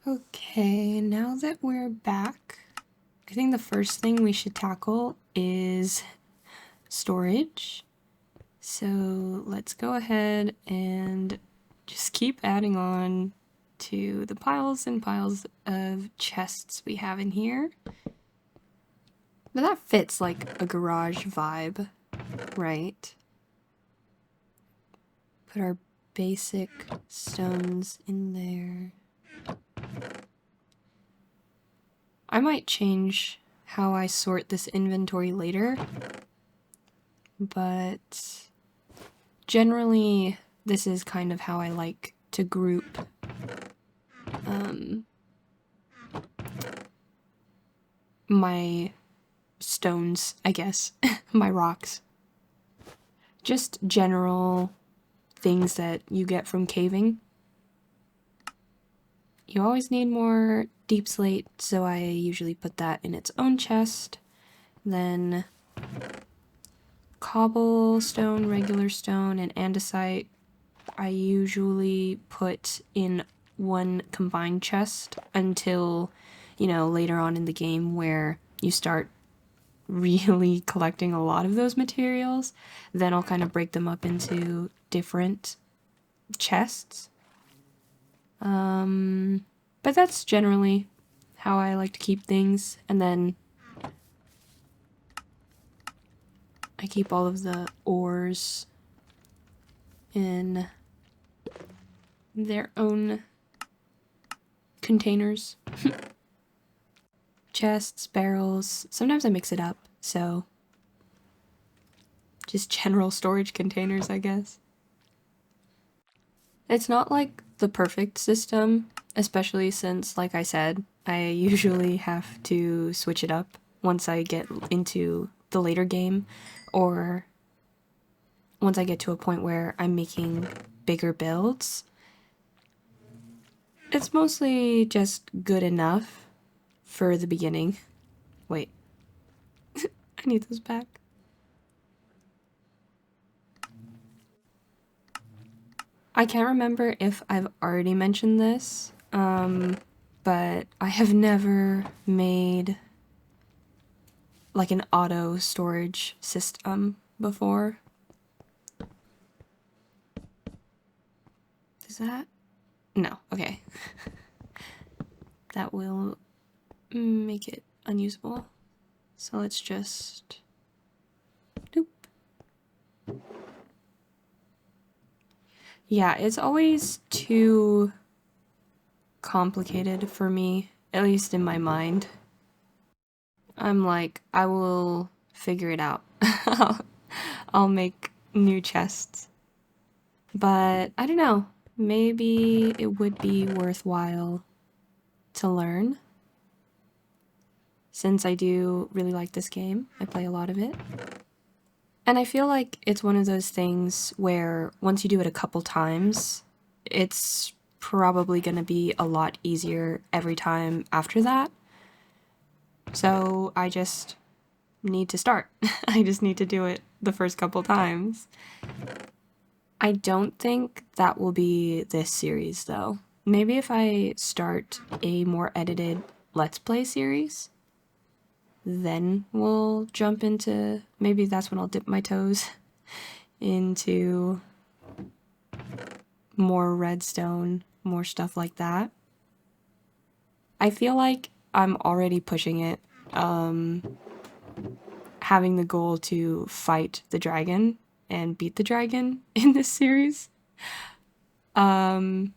Okay, now that we're back, I think the first thing we should tackle is storage. So let's go ahead and just keep adding on to the piles and piles of chests we have in here. Now that fits like a garage vibe, right? Put our basic stones in there. I might change how I sort this inventory later, but generally this is kind of how I like to group my stones, I guess, my rocks. Just general things that you get from caving. You always need more deep slate, so I usually put that in its own chest. Then cobblestone, regular stone, and andesite I usually put in one combined chest until, you know, later on in the game where you start really collecting a lot of those materials. Then I'll kind of break them up into different chests. But that's generally how I like to keep things. And then I keep all of the ores in their own containers. Chests, barrels. Sometimes I mix it up, so just general storage containers, I guess. It's not like the perfect system, especially since, like I said, I usually have to switch it up once I get into the later game, or once I get to a point where I'm making bigger builds. It's mostly just good enough for the beginning. Wait. I need those back. I can't remember if I've already mentioned this, but I have never made like an auto storage system before. Is that? No, okay. That will make it unusable. So let's just... Doop. Yeah, it's always too complicated for me, at least in my mind. I'm like, I will figure it out. I'll make new chests. But I don't know, maybe it would be worthwhile to learn. Since I do really like this game, I play a lot of it. And I feel like it's one of those things where once you do it a couple times, it's probably going to be a lot easier every time after that. So I just need to start. I just need to do it the first couple times. I don't think that will be this series though. Maybe if I start a more edited Let's Play series, then we'll jump into, maybe that's when I'll dip my toes into more redstone, more stuff like that. I feel like I'm already pushing it, having the goal to fight the dragon and beat the dragon in this series. I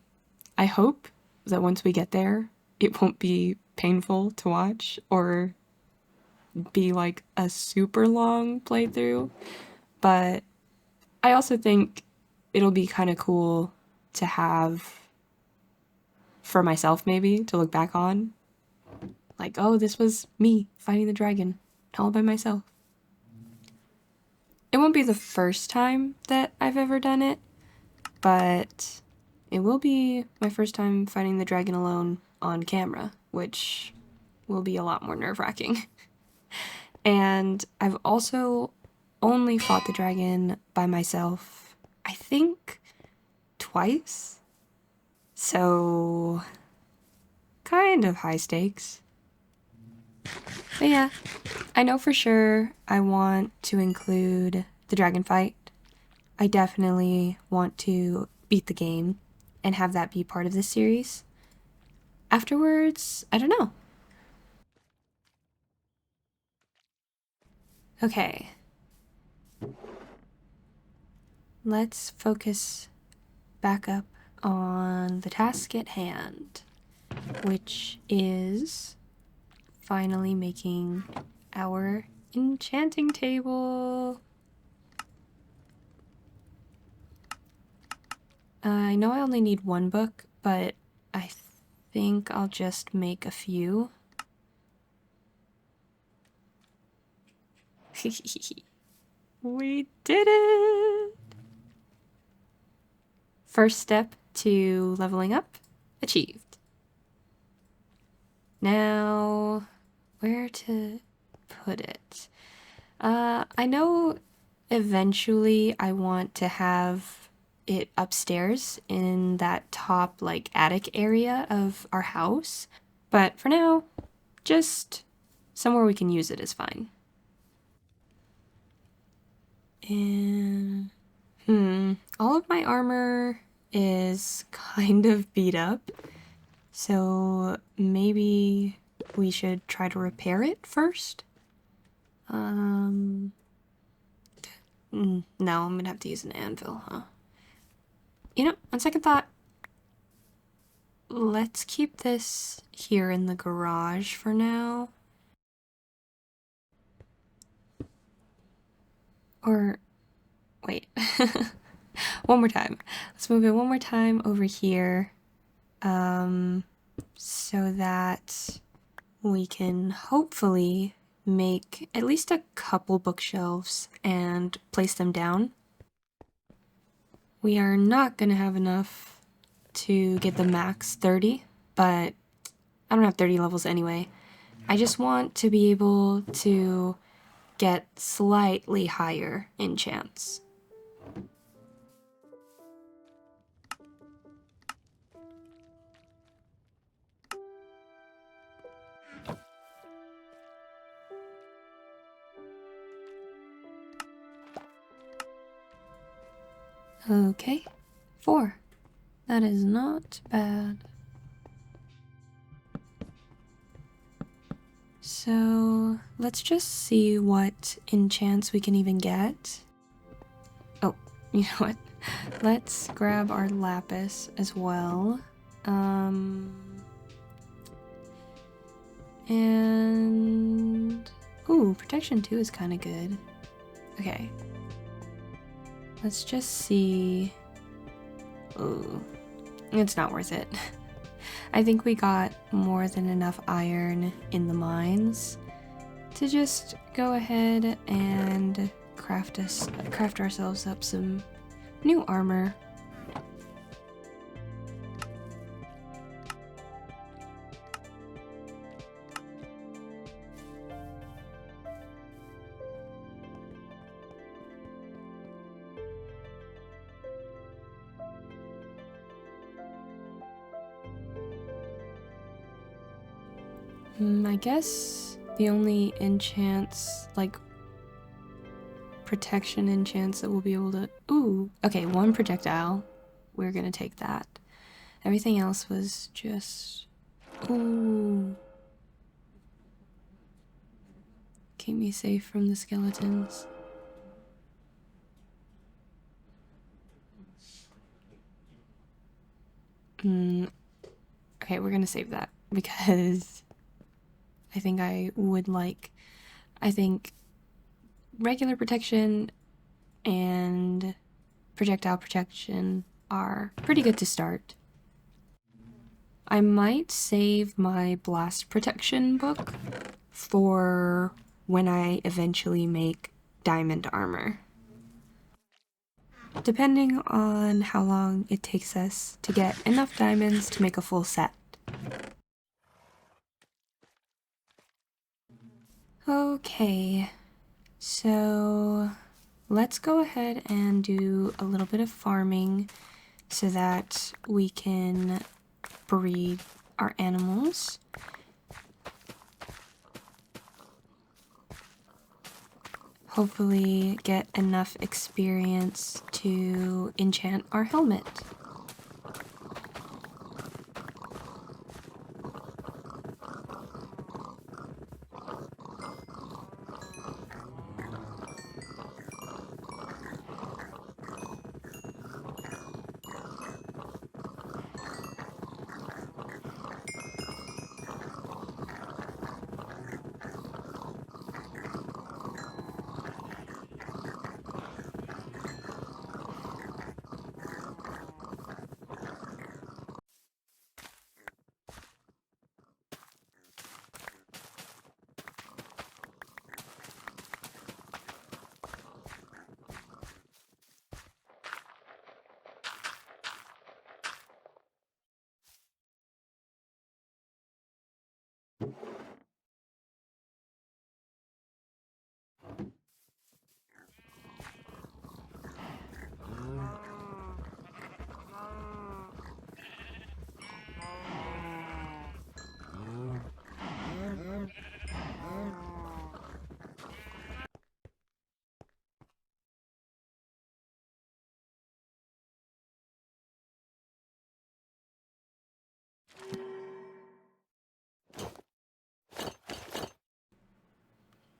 hope that once we get there, it won't be painful to watch or be like a super long playthrough, but I also think it'll be kind of cool to have for myself, maybe, to look back on. Like, oh, this was me fighting the dragon all by myself. It won't be the first time that I've ever done it, but it will be my first time fighting the dragon alone on camera, which will be a lot more nerve-wracking. And I've also only fought the dragon by myself, I think, twice. So, kind of high stakes. But yeah, I know for sure I want to include the dragon fight. I definitely want to beat the game and have that be part of this series. Afterwards, I don't know. Okay. Let's focus back up on the task at hand, which is finally making our enchanting table. I know I only need one book, but I think I'll just make a few. We did it! First step to leveling up, achieved. Now, where to put it? I know eventually I want to have it upstairs in that top, like, attic area of our house. But for now, just somewhere we can use it is fine. And, all of my armor is kind of beat up. So maybe we should try to repair it first? No, I'm gonna have to use an anvil, huh? You know, on second thought, let's keep this here in the garage for now. Or, wait. One more time. Let's move it one more time over here. So that we can hopefully make at least a couple bookshelves and place them down. We are not gonna have enough to get the max 30, but I don't have 30 levels anyway. I just want to be able to get slightly higher enchants. Okay, 4. That is not bad. So let's just see what enchants we can even get. Oh, you know what? Let's grab our lapis as well. And ooh, protection 2 is kind of good. Okay. Let's just see. Ooh, it's not worth it. I think we got more than enough iron in the mines to just go ahead and craft ourselves up some new armor. I guess the only enchants, like protection enchants that we'll be able to... Ooh, okay, 1 projectile. We're gonna take that. Everything else was just... Ooh. Keep me safe from the skeletons. Okay, we're gonna save that because I think I think regular protection and projectile protection are pretty good to start. I might save my blast protection book for when I eventually make diamond armor, depending on how long it takes us to get enough diamonds to make a full set. Okay, so let's go ahead and do a little bit of farming so that we can breed our animals. Hopefully get enough experience to enchant our helmet.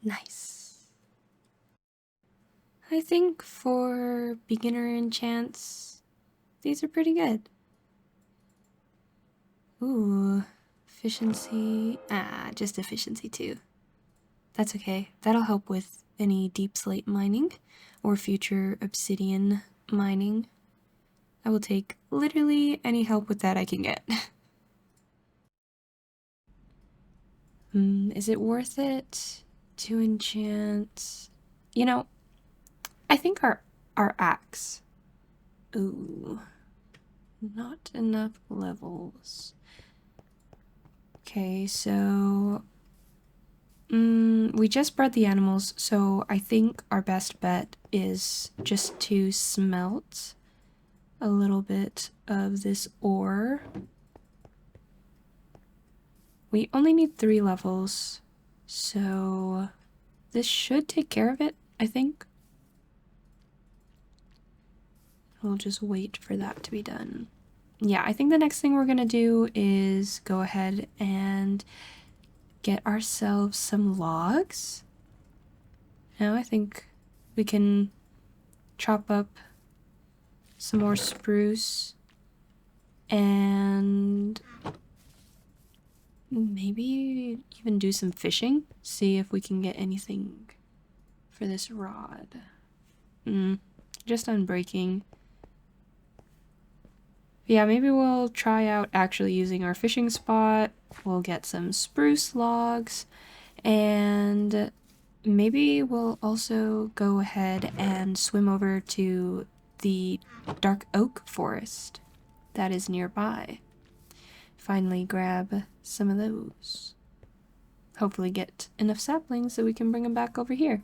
Nice. I think for beginner enchants, these are pretty good. Ooh, efficiency. Just efficiency 2. That's okay. That'll help with any deep slate mining or future obsidian mining. I will take literally any help with that I can get. Is it worth it to enchant? You know, I think our axe. Ooh, not enough levels. Okay, so we just bred the animals, so I think our best bet is just to smelt a little bit of this ore. We only need 3 levels, so this should take care of it, I think. We'll just wait for that to be done. Yeah, I think the next thing we're gonna do is go ahead and get ourselves some logs. Now I think we can chop up some more spruce and maybe even do some fishing. See if we can get anything for this rod. Just unbreaking. Yeah, maybe we'll try out actually using our fishing spot. We'll get some spruce logs, and maybe we'll also go ahead and swim over to the dark oak forest that is nearby. Finally grab some of those. Hopefully get enough saplings so we can bring them back over here.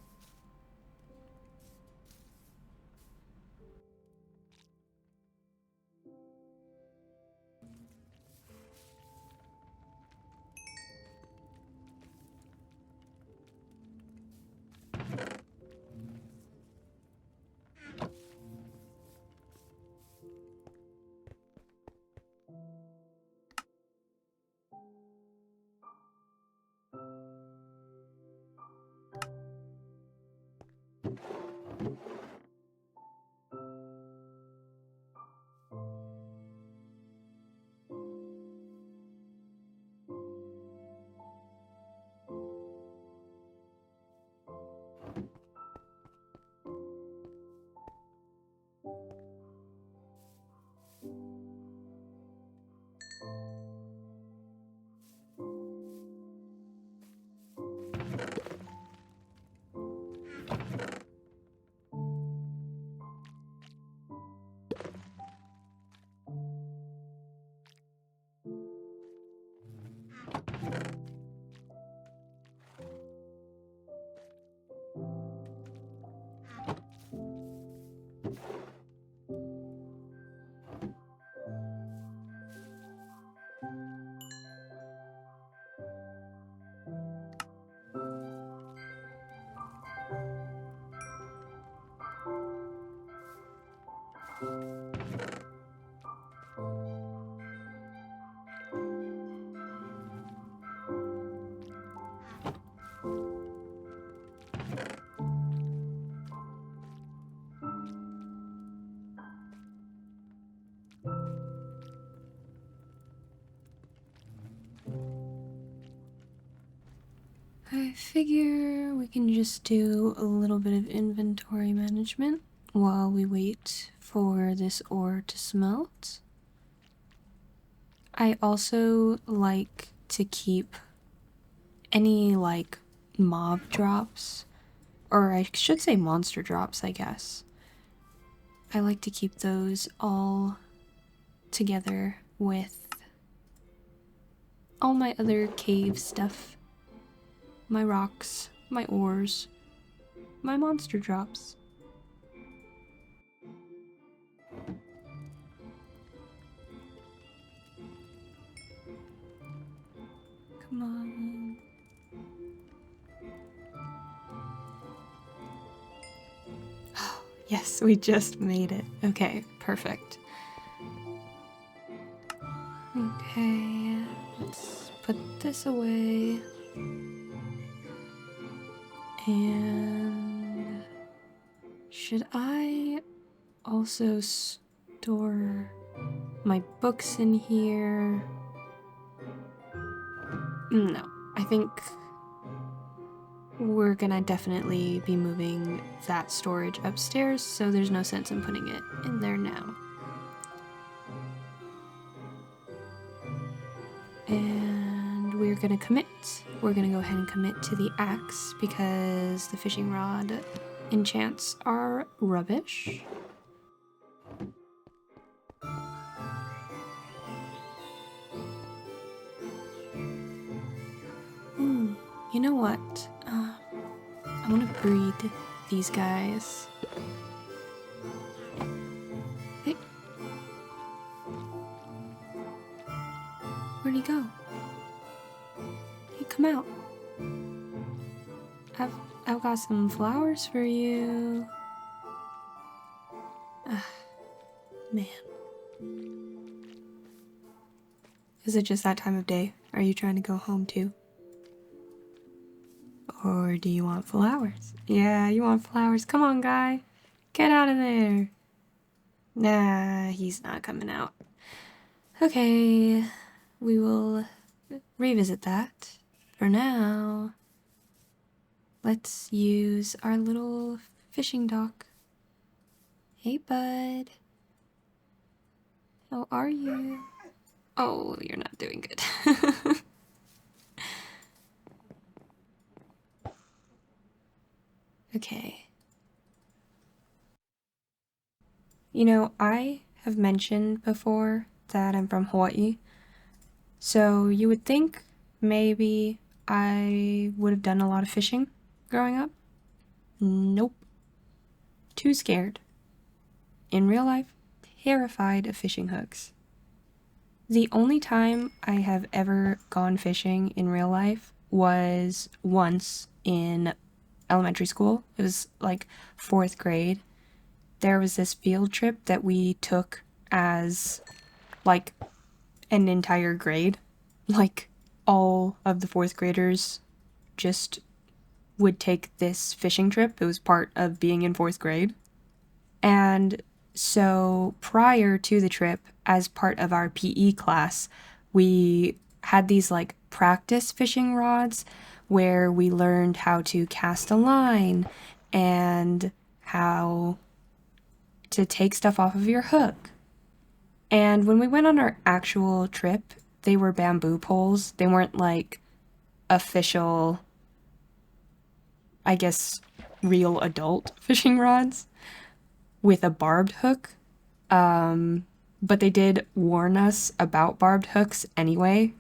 I figure we can just do a little bit of inventory management while we wait for this ore to smelt. I also like to keep any like mob drops, or I should say monster drops, I guess. I like to keep those all together with all my other cave stuff. My rocks, my ores, my monster drops. Come on. Oh, yes, we just made it. Okay, perfect. Okay, let's put this away. And should I also store my books in here? No, I think we're gonna definitely be moving that storage upstairs, so there's no sense in putting it in there now. And we're gonna commit. We're gonna go ahead and commit to the axe because the fishing rod enchants are rubbish. Ooh, you know what? I want to breed these guys. Hey. Where'd he go? Hey, come out. I've got some flowers for you. Man. Is it just that time of day? Are you trying to go home too? Or do you want flowers? Yeah, you want flowers. Come on, guy. Get out of there. Nah, he's not coming out. Okay, we will revisit that. For now, let's use our little fishing dock. Hey, bud. How are you? Oh, you're not doing good. Okay. You know, I have mentioned before that I'm from Hawaii, so you would think maybe I would have done a lot of fishing growing up. Nope. Too scared. In real life, terrified of fishing hooks. The only time I have ever gone fishing in real life was once in elementary school. It was like 4th grade. There was this field trip that we took as like an entire grade. Like all of the 4th graders just would take this fishing trip. It was part of being in 4th grade. And so prior to the trip, as part of our PE class, we had these like practice fishing rods where we learned how to cast a line and how to take stuff off of your hook. And when we went on our actual trip, they were bamboo poles. They weren't like official, I guess, real adult fishing rods with a barbed hook. But they did warn us about barbed hooks anyway,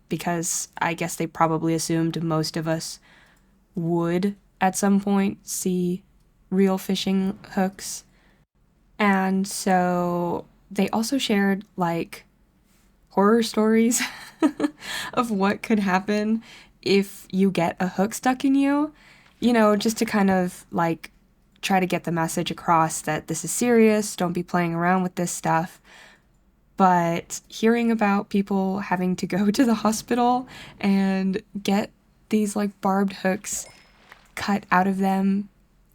because I guess they probably assumed most of us would at some point see real fishing hooks. And so they also shared like horror stories of what could happen if you get a hook stuck in you, you know, just to kind of like try to get the message across that this is serious, don't be playing around with this stuff. But hearing about people having to go to the hospital and get these like barbed hooks cut out of them,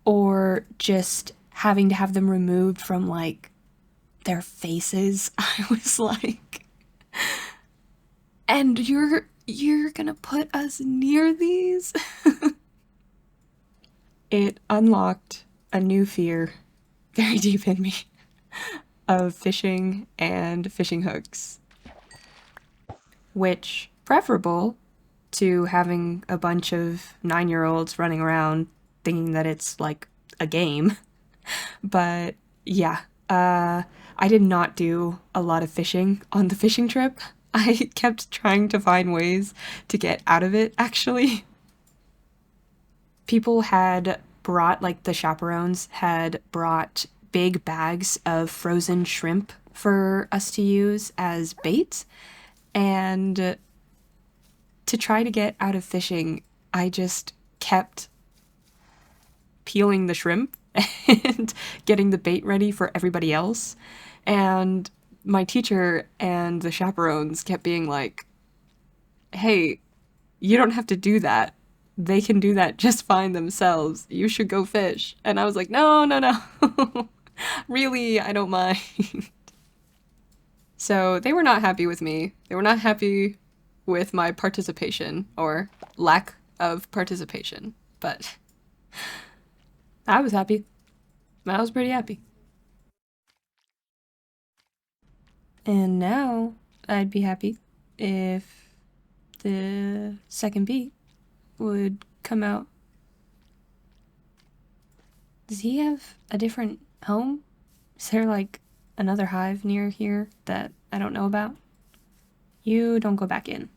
or just having to have them removed from like their faces, I was like, and you're gonna put us near these? It unlocked a new fear very deep in me of fishing and fishing hooks, which preferable to having a bunch of 9-year-olds running around thinking that it's like a game. But yeah, I did not do a lot of fishing on the fishing trip. I kept trying to find ways to get out of it, actually. People had brought, like the chaperones had brought big bags of frozen shrimp for us to use as bait. And to try to get out of fishing, I just kept peeling the shrimp and getting the bait ready for everybody else. And my teacher and the chaperones kept being like, hey, you don't have to do that. They can do that just fine themselves. You should go fish. And I was like, no, no, no. Really, I don't mind. So they were not happy with me. They were not happy with my participation, or lack of participation, but I was happy. I was pretty happy. And now I'd be happy if the second beat would come out. Does he have a different home? Is there like another hive near here that I don't know about? You don't go back in.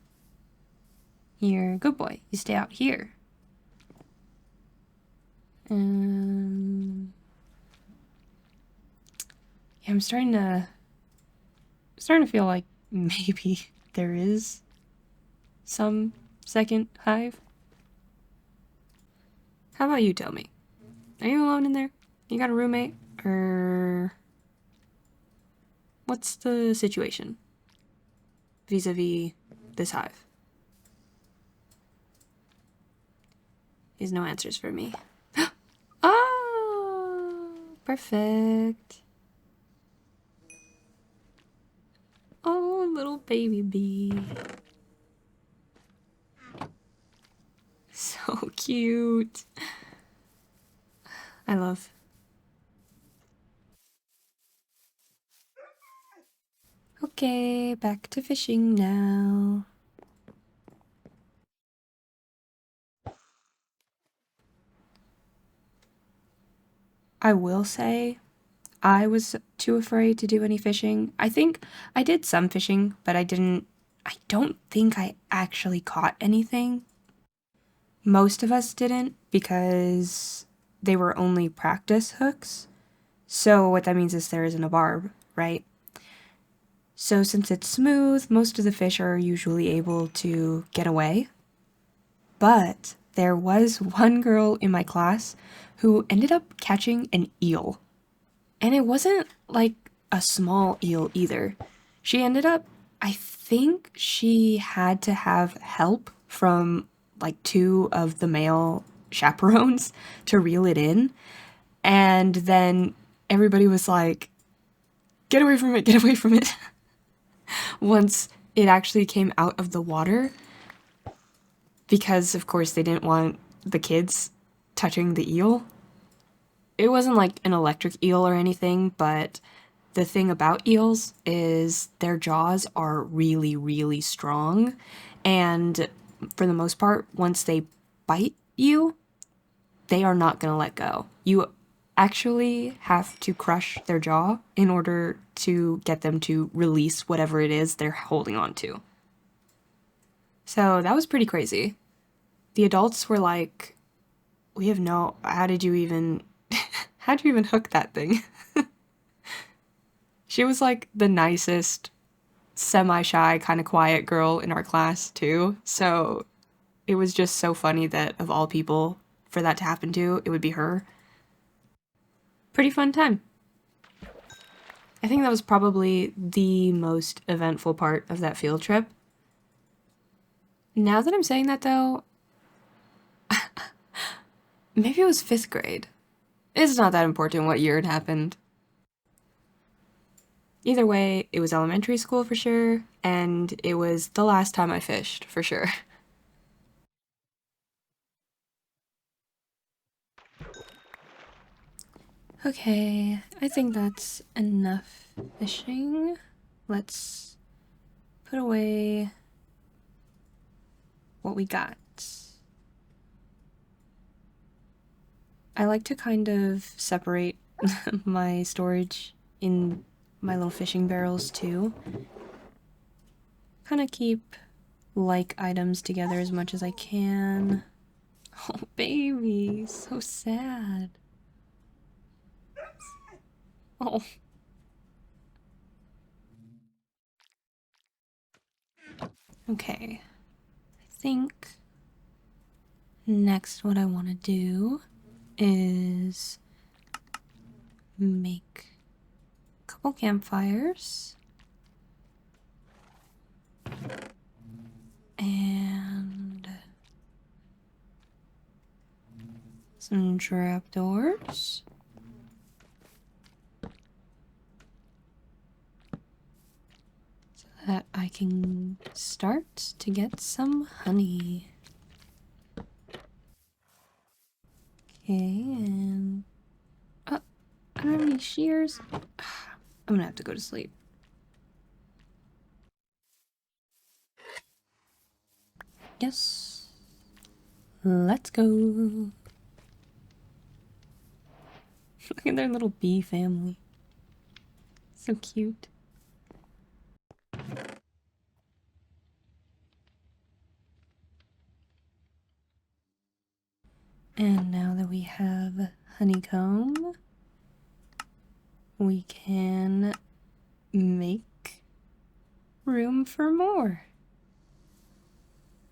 You're a good boy. You stay out here. Yeah, I'm starting to feel like maybe there is some second hive. How about you tell me? Are you alone in there? You got a roommate? Or what's the situation vis-a-vis this hive? He has no answers for me. Oh, perfect. Oh, little baby bee. So cute. I love. Okay, back to fishing now. I will say, I was too afraid to do any fishing. I think I did some fishing, but I don't think I actually caught anything. Most of us didn't because they were only practice hooks. So what that means is there isn't a barb, right? So since it's smooth, most of the fish are usually able to get away. But there was one girl in my class who ended up catching an eel. And it wasn't like a small eel either. She ended up, I think she had to have help from like two of the male chaperones to reel it in. And then everybody was like, get away from it, get away from it. Once it actually came out of the water, because of course they didn't want the kids touching the eel. It wasn't like an electric eel or anything, but the thing about eels is their jaws are really, really strong. And for the most part, once they bite you, they are not going to let go. You actually have to crush their jaw in order to get them to release whatever it is they're holding on to. So that was pretty crazy. The adults were like, we have no, how'd you even hook that thing? She was like the nicest, semi-shy, kind of quiet girl in our class too. So it was just so funny that of all people for that to happen to, it would be her. Pretty fun time. I think that was probably the most eventful part of that field trip. Now that I'm saying that though, maybe it was 5th grade. It's not that important what year it happened. Either way, it was elementary school for sure, and it was the last time I fished for sure. Okay, I think that's enough fishing. Let's put away what we got. I like to kind of separate my storage in my little fishing barrels too. Kind of keep like items together as much as I can. Oh, baby, so sad. Oh. Okay. I think next what I want to do is make a couple campfires. And some trapdoors. So that I can start to get some honey. Okay, and I don't have any shears. I'm gonna have to go to sleep. Yes. Let's go. Look at their little bee family. So cute. And now that we have honeycomb, we can make room for more.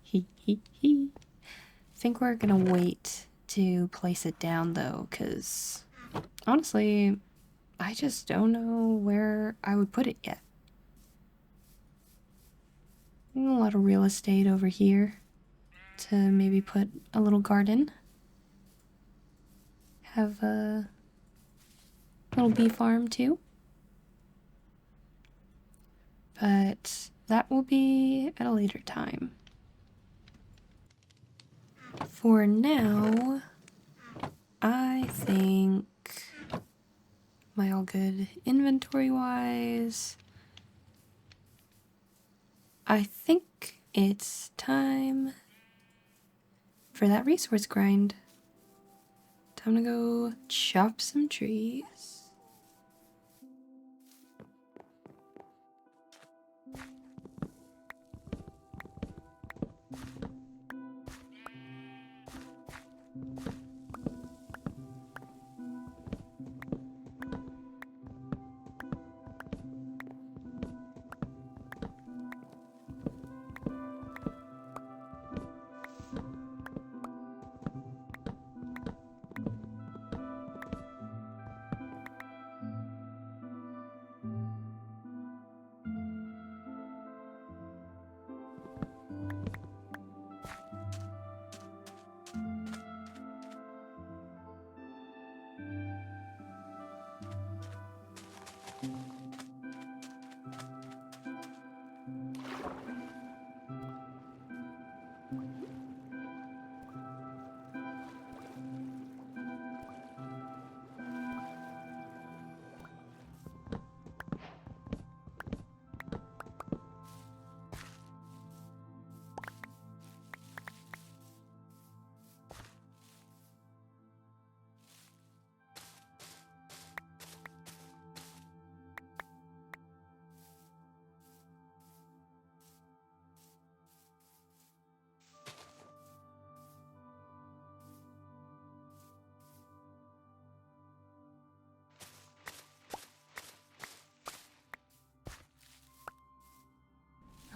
Hee hee hee. I think we're gonna wait to place it down though, because honestly, I just don't know where I would put it yet. A lot of real estate over here to maybe put a little garden. Have a little bee farm too. But that will be at a later time. For now, I think, am I all good inventory-wise? I think it's time for that resource grind. Time to go chop some trees.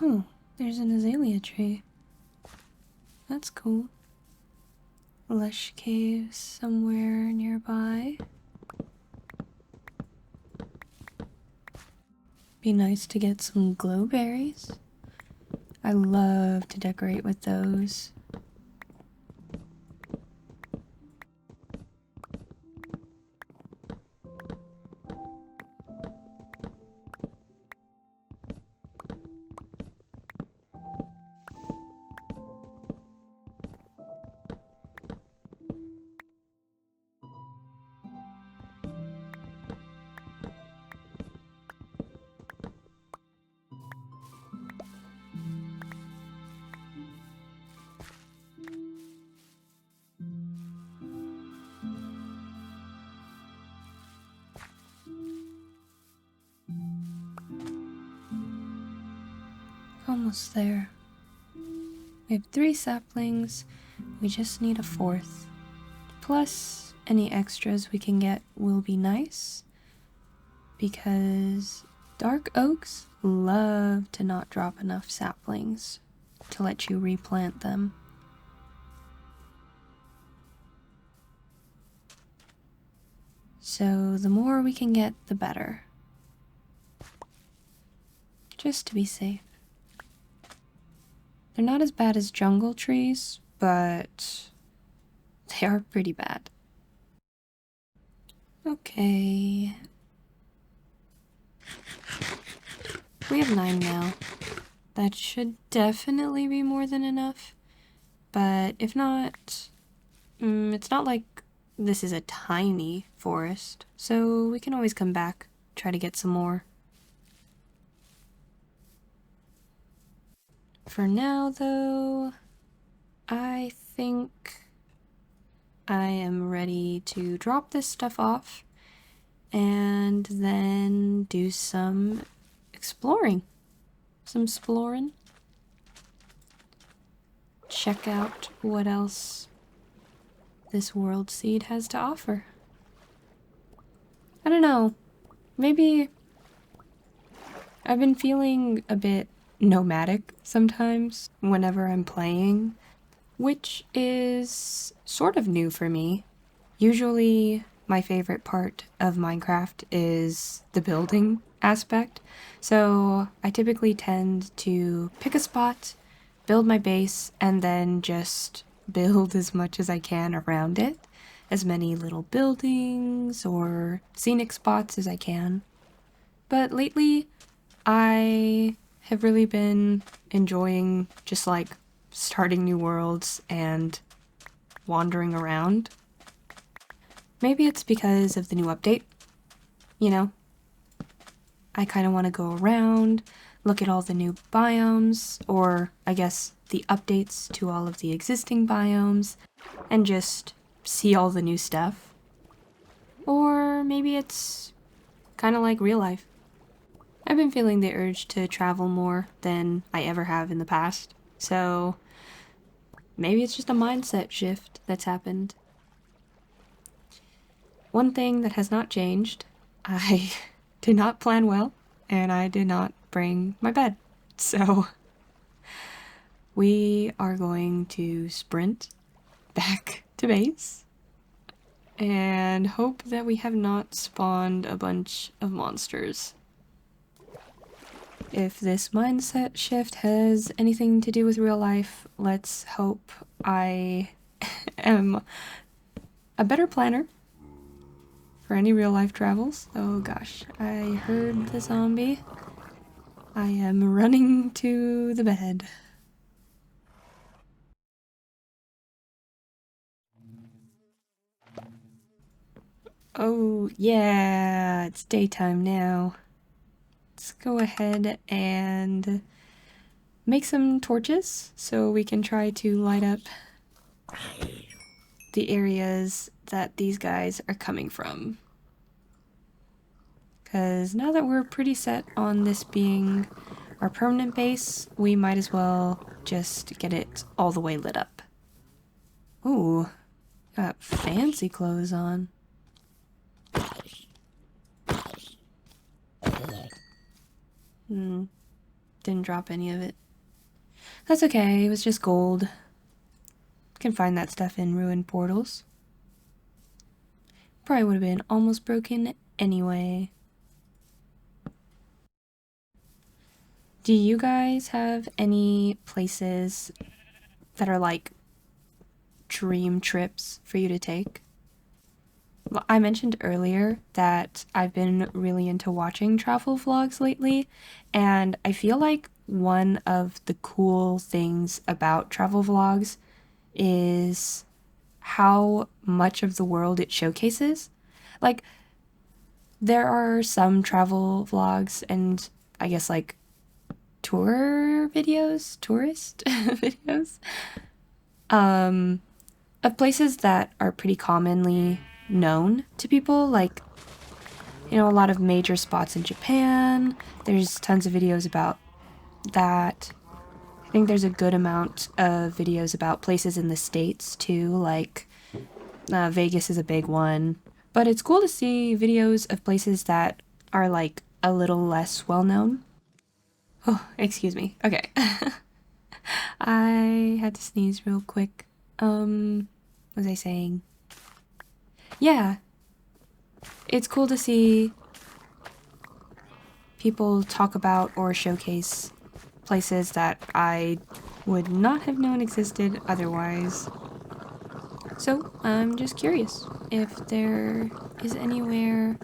Oh, there's an azalea tree. That's cool. Lush caves somewhere nearby. Be nice to get some glowberries. I love to decorate with those. Almost there. We have 3 saplings, we just need a 4th. Plus, any extras we can get will be nice, because dark oaks love to not drop enough saplings to let you replant them. So the more we can get, the better. Just to be safe. They're not as bad as jungle trees, but they are pretty bad. Okay. We have 9 now. That should definitely be more than enough. But if not, it's not like this is a tiny forest, so we can always come back, try to get some more. For now, though, I think I am ready to drop this stuff off and then do some exploring. Some exploring. Check out what else this world seed has to offer. I don't know. Maybe I've been feeling a bit nomadic sometimes whenever I'm playing, which is sort of new for me. Usually, my favorite part of Minecraft is the building aspect, so I typically tend to pick a spot, build my base, and then just build as much as I can around it. As many little buildings or scenic spots as I can. But lately, I have really been enjoying just like starting new worlds and wandering around. Maybe it's because of the new update, you know? I kind of want to go around, look at all the new biomes, or I guess the updates to all of the existing biomes, and just see all the new stuff. Or maybe it's kind of like real life. I've been feeling the urge to travel more than I ever have in the past, so maybe it's just a mindset shift that's happened. One thing that has not changed, I did not plan well, and I did not bring my bed, so we are going to sprint back to base and hope that we have not spawned a bunch of monsters. If this mindset shift has anything to do with real life, let's hope I am a better planner for any real life travels. Oh gosh, I heard the zombie. I am running to the bed. Oh yeah, it's daytime now. Let's go ahead and make some torches so we can try to light up the areas that these guys are coming from. Because now that we're pretty set on this being our permanent base, we might as well just get it all the way lit up. Ooh, got fancy clothes on. Didn't drop any of it. That's okay, it was just gold. Can find that stuff in ruined portals. Probably would have been almost broken anyway. Do you guys have any places that are like dream trips for you to take? Well, I mentioned earlier that I've been really into watching travel vlogs lately, and I feel like one of the cool things about travel vlogs is how much of the world it showcases. Like, there are some travel vlogs and I guess like tourist videos, of places that are pretty commonly known to people, like, you know, a lot of major spots in Japan. There's tons of videos about that. I think there's a good amount of videos about places in the States too, like Vegas is a big one. But it's cool to see videos of places that are like a little less well known. Oh, excuse me. Okay. I had to sneeze real quick. What was I saying? Yeah, it's cool to see people talk about or showcase places that I would not have known existed otherwise. So, I'm just curious if there is anywhere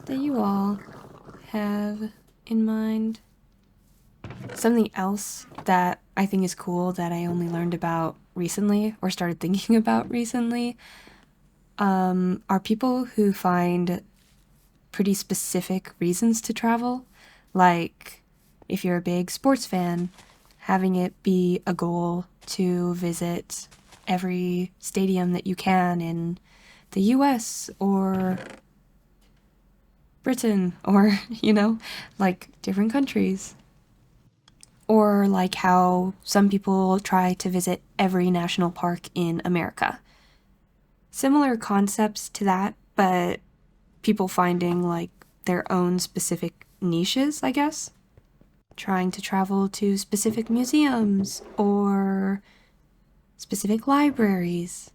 that you all have in mind Something else that I think is cool that I only learned about recently or started thinking about recently are people who find pretty specific reasons to travel. Like, if you're a big sports fan, having it be a goal to visit every stadium that you can in the US or Britain or, like different countries. Or like how some people try to visit every national park in America. Similar concepts to that, but people finding like their own specific niches, I guess. Trying to travel to specific museums or specific libraries.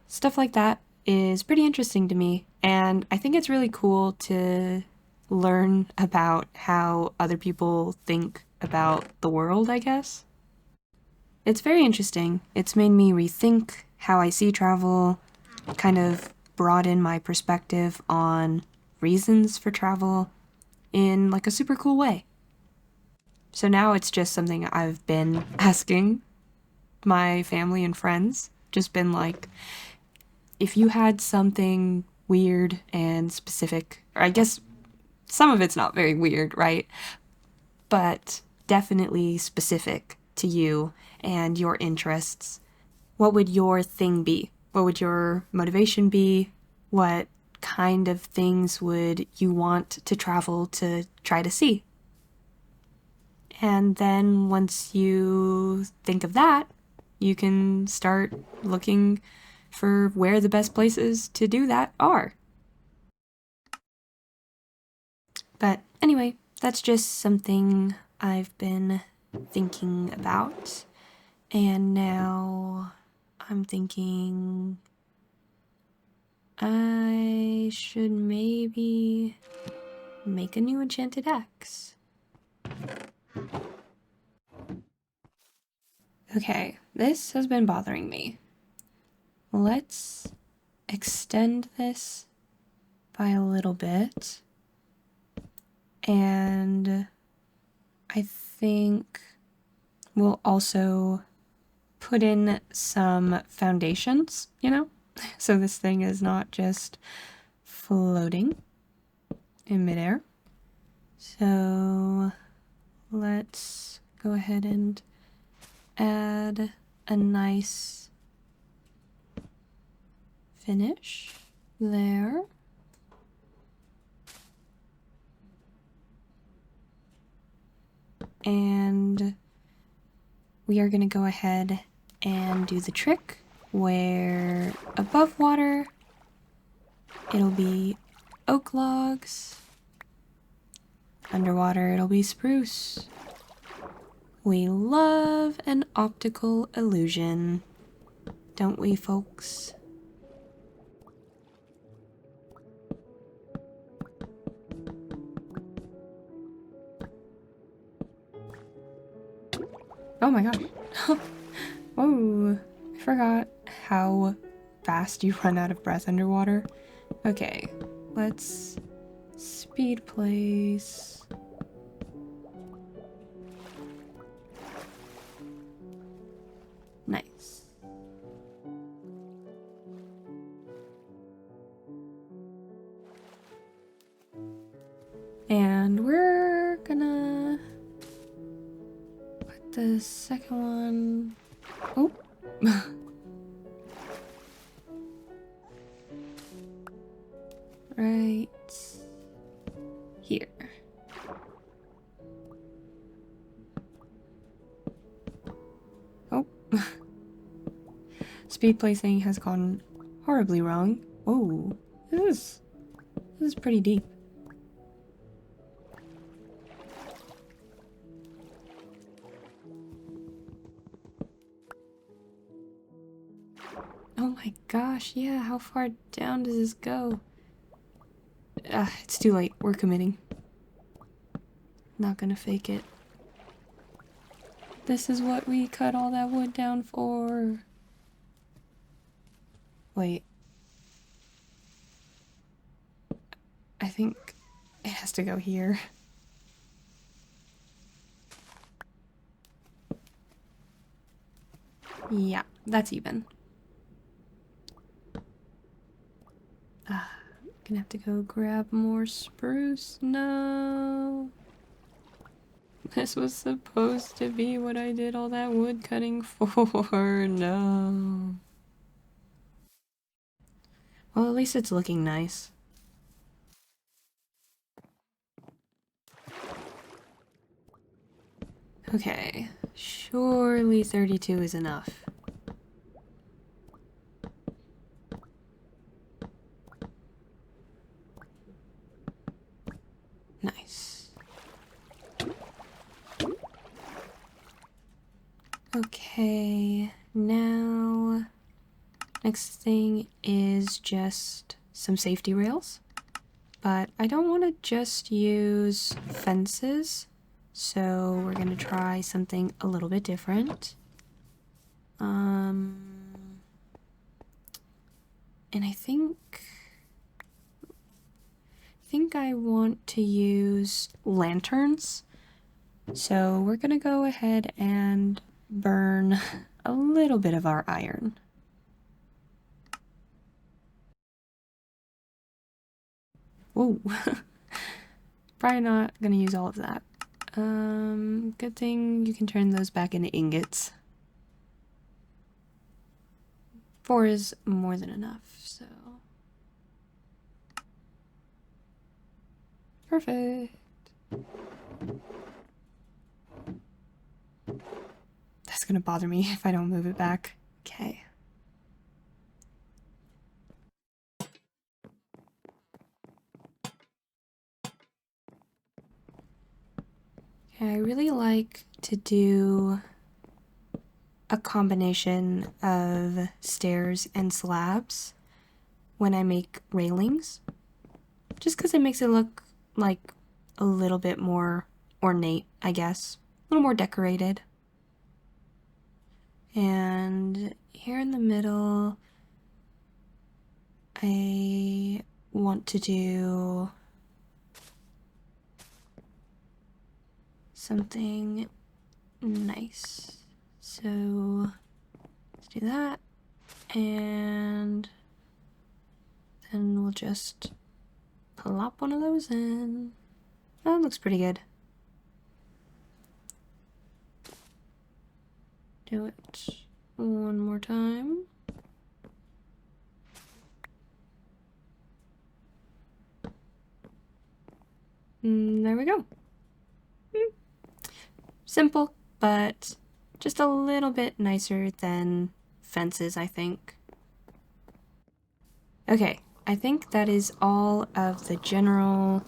Stuff like that is pretty interesting to me, and I think it's really cool to learn about how other people think about the world, I guess. It's very interesting. It's made me rethink how I see travel, kind of broaden my perspective on reasons for travel in like a super cool way. So now it's just something I've been asking my family and friends. Just been like, if you had something weird and specific, or I guess some of it's not very weird, right? But definitely specific to you and your interests, what would your thing be? What would your motivation be? What kind of things would you want to travel to try to see? And then once you think of that, you can start looking for where the best places to do that are. But anyway, that's just something I've been thinking about. And now I'm thinking I should maybe make a new enchanted axe. Okay, this has been bothering me. Let's extend this by a little bit. And I think we'll also put in some foundations, so this thing is not just floating in midair. So let's go ahead and add a nice finish there. And we are going to go ahead and do the trick where above water it'll be oak logs, underwater it'll be spruce. We love an optical illusion, don't we, folks? Oh my gosh. Whoa, I forgot how fast you run out of breath underwater. Okay, let's speed place. Nice. And we're gonna put the second one. Oh. Right here. Oh. Speed placing has gone horribly wrong. Oh, this is pretty deep. Oh my gosh, yeah, how far down does this go? It's too late. We're committing. Not gonna fake it. This is what we cut all that wood down for. Wait. I think it has to go here. Yeah, that's even. Gonna have to go grab more spruce. No. This was supposed to be what I did all that wood cutting for. No. Well, at least it's looking nice. Okay. Surely 32 is enough. Nice. Okay, now next thing is just some safety rails. But I don't want to just use fences, so we're going to try something a little bit different. And I think I want to use lanterns. So we're gonna go ahead and burn a little bit of our iron. Whoa. Probably not gonna use all of that. Good thing you can turn those back into ingots. 4 is more than enough, so. Perfect. That's gonna bother me if I don't move it back. Okay. Okay, I really like to do a combination of stairs and slabs when I make railings, just because it makes it look like a little bit more ornate, I guess, a little more decorated. And here in the middle, I want to do something nice. So let's do that, and then we'll just plop one of those in. That looks pretty good. Do it one more time. There we go. Simple, but just a little bit nicer than fences, I think. Okay, I think that is all of the general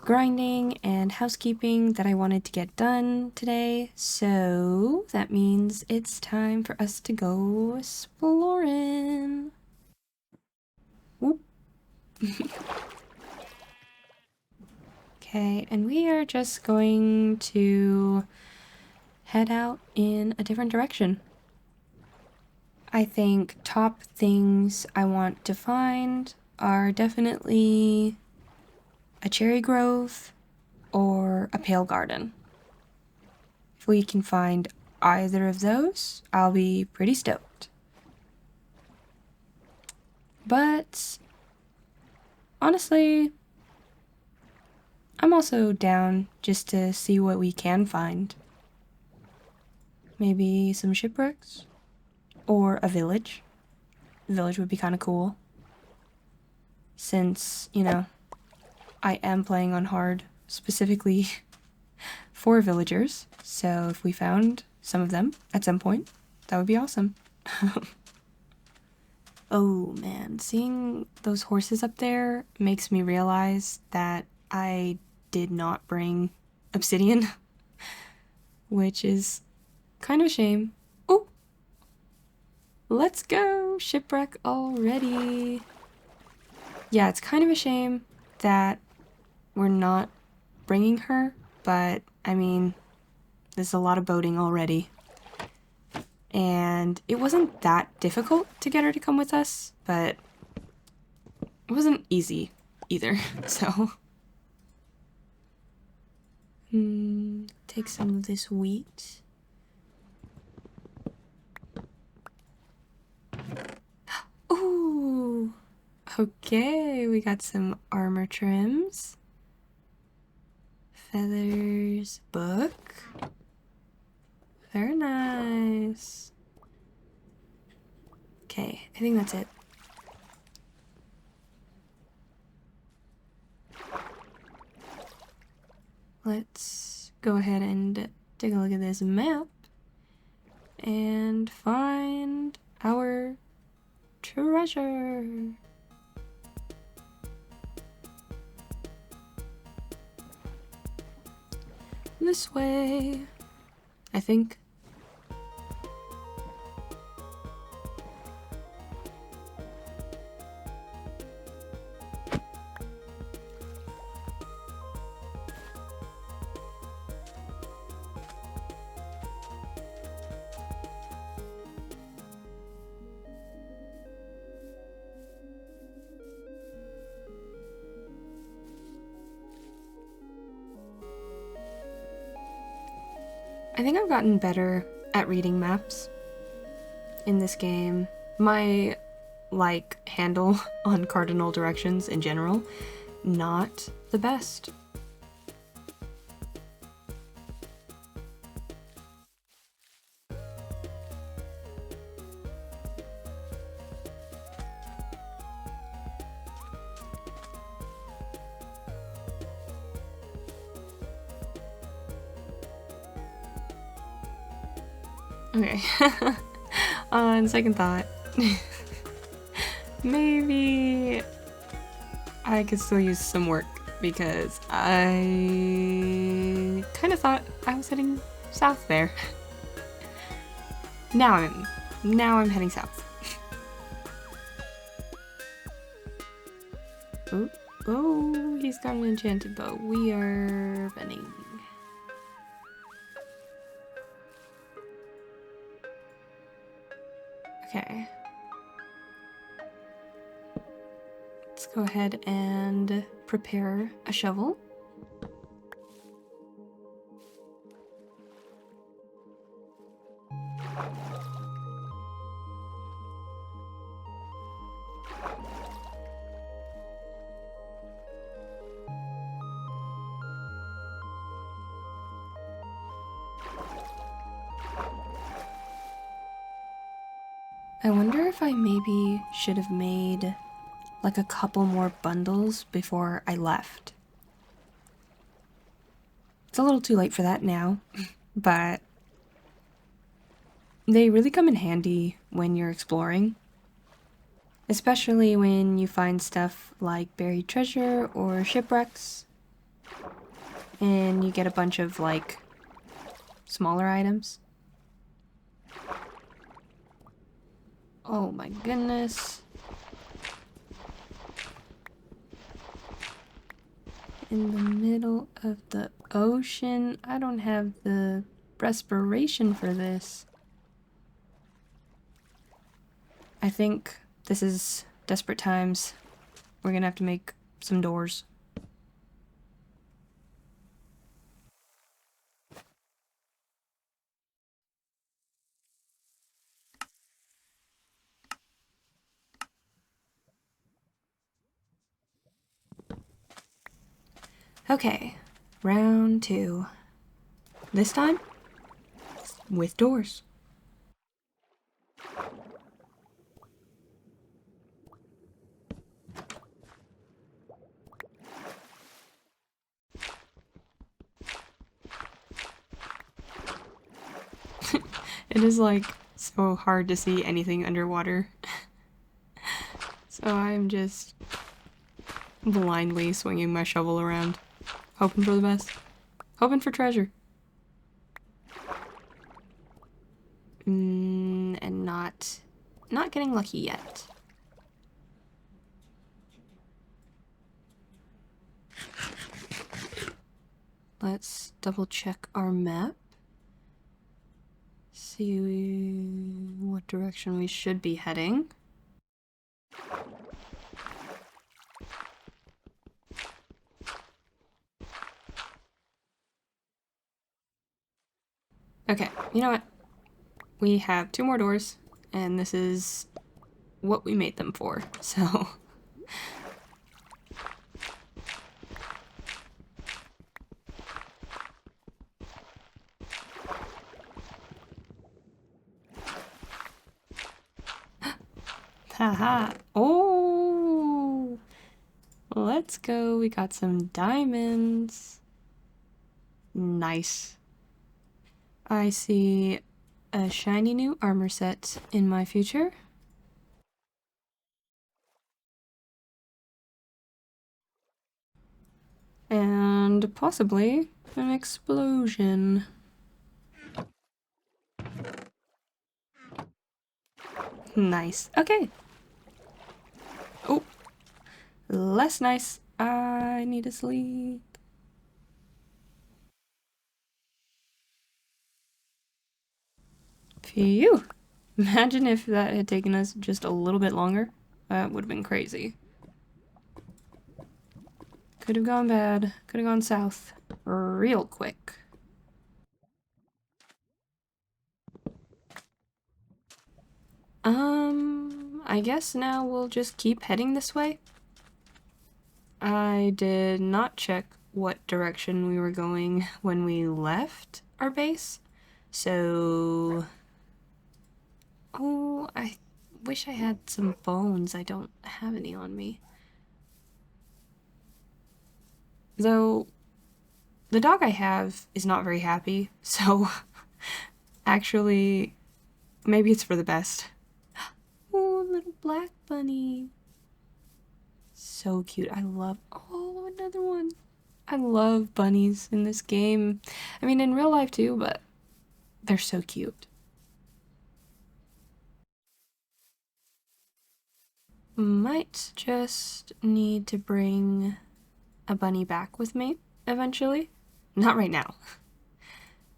grinding and housekeeping that I wanted to get done today, so that means it's time for us to go exploring. Whoop. Okay, and we are just going to head out in a different direction. I think top things I want to find are definitely a cherry grove or a pale garden. If we can find either of those, I'll be pretty stoked. But honestly, I'm also down just to see what we can find. Maybe some shipwrecks or a village. A village would be kind of cool. Since, you know, I am playing on hard specifically for villagers. So if we found some of them at some point, that would be awesome. Oh man, seeing those horses up there makes me realize that I did not bring obsidian, which is kind of a shame. Oh, let's go! Shipwreck already. Yeah, it's kind of a shame that we're not bringing her, but I mean, there's a lot of boating already. And it wasn't that difficult to get her to come with us, but it wasn't easy either, so. Take some of this wheat. Okay, we got some armor trims. Feathers, book. Very nice. Okay, I think that's it. Let's go ahead and take a look at this map and find our treasure. This way, I think. I think I've gotten better at reading maps in this game. My, handle on cardinal directions in general, not the best. Okay. On second thought, maybe I could still use some work because I kind of thought I was heading south there. Now I'm heading south. Oh, he's got an enchanted bow. We are running. Okay. Let's go ahead and prepare a shovel. I wonder if I maybe should have made like a couple more bundles before I left. It's a little too late for that now, but they really come in handy when you're exploring. Especially when you find stuff like buried treasure or shipwrecks, and you get a bunch of, smaller items. Oh my goodness. In the middle of the ocean. I don't have the respiration for this. I think this is desperate times. We're gonna have to make some doors. Okay, round 2. This time, with doors. It is so hard to see anything underwater. So I'm just blindly swinging my shovel around, hoping for the best, hoping for treasure. And not getting lucky yet. Let's double check our map. See what direction we should be heading. Okay, you know what? We have 2 more doors, and this is what we made them for, so Haha. Oh! Let's go. We got some diamonds. Nice. I see a shiny new armor set in my future. And possibly an explosion. Nice. Okay. Oh, less nice. I need to sleep. Phew. Imagine if that had taken us just a little bit longer. That would have been crazy. Could have gone bad. Could have gone south. Real quick. I guess now we'll just keep heading this way. I did not check what direction we were going when we left our base, so... Oh, I wish I had some bones. I don't have any on me. Though, the dog I have is not very happy, so actually, maybe it's for the best. Oh, little black bunny. So cute. I love... Oh, another one. I love bunnies in this game. I mean, in real life too, but they're so cute. Might just need to bring a bunny back with me eventually. Not right now.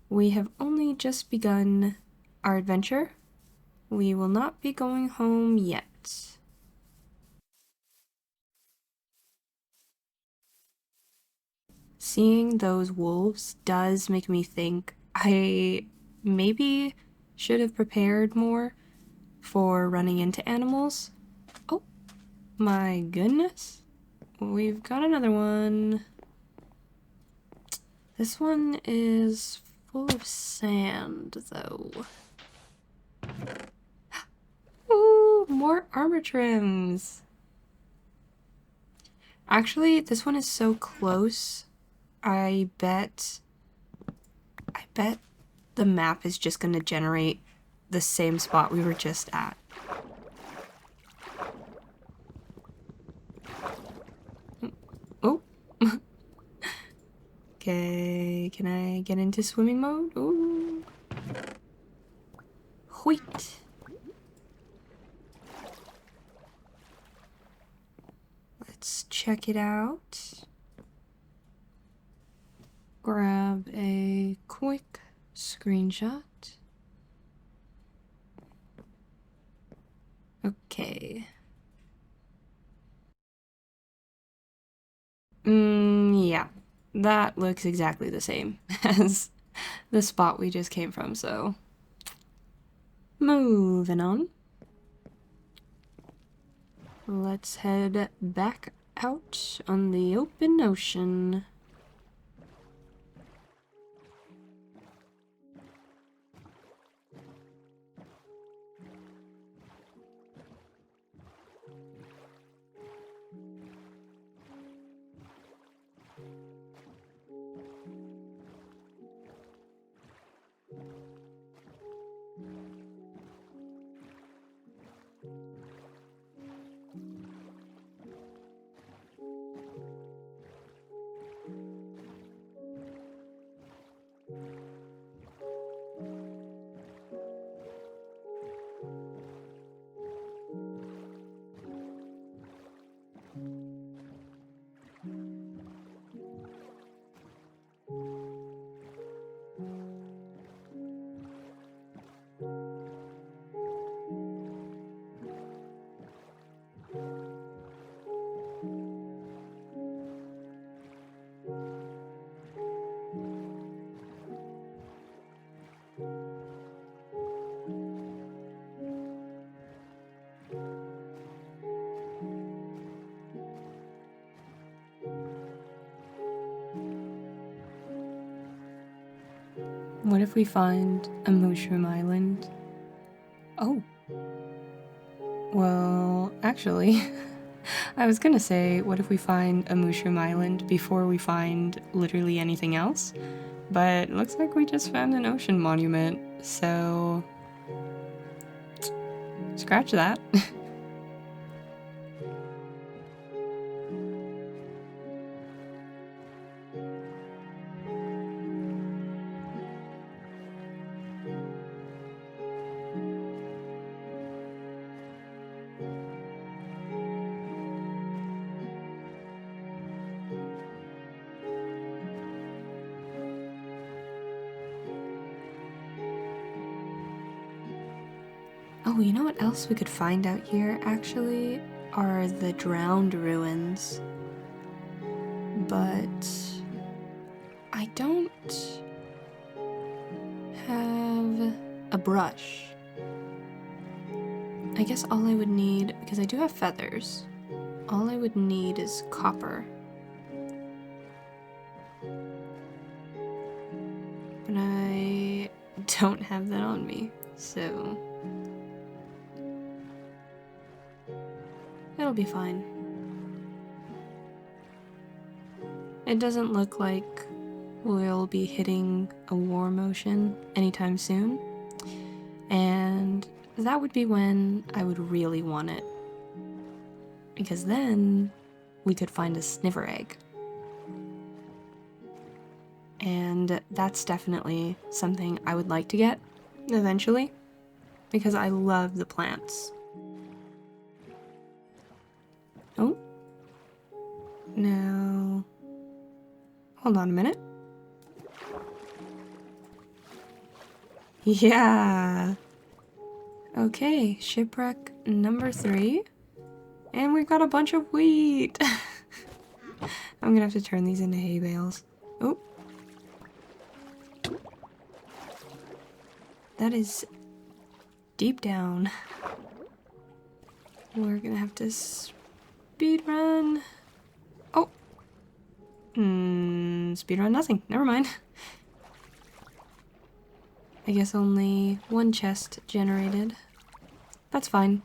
We have only just begun our adventure. We will not be going home yet. Seeing those wolves does make me think I maybe should have prepared more for running into animals. Oh, my goodness. We've got another one. This one is full of sand, though. Ooh, more armor trims. Actually, this one is so close. I bet the map is just gonna generate the same spot we were just at. Oh. Okay, can I get into swimming mode? Ooh. Wheat. Let's check it out. Grab a quick screenshot. Okay. Yeah. That looks exactly the same as the spot we just came from, so... Moving on. Let's head back out on the open ocean. What if we find a mushroom island? Oh. Well, actually, I was gonna say, what if we find a mushroom island before we find literally anything else? But it looks like we just found an ocean monument, so scratch that. Oh, you know what else we could find out here, actually? Are the drowned ruins. But I don't have a brush. I guess all I would need, because I do have feathers, all I would need is copper. But I don't have that on me, so it'll be fine. It doesn't look like we'll be hitting a war motion anytime soon, and that would be when I would really want it, because then we could find a sniffer egg. And that's definitely something I would like to get eventually, because I love the plants. Oh. Now, hold on a minute. Yeah. Okay, shipwreck number 3. And we've got a bunch of wheat. I'm gonna have to turn these into hay bales. Oh. That is deep down. We're gonna have to speed run. Oh. Speed run nothing. Never mind. I guess only one chest generated. That's fine.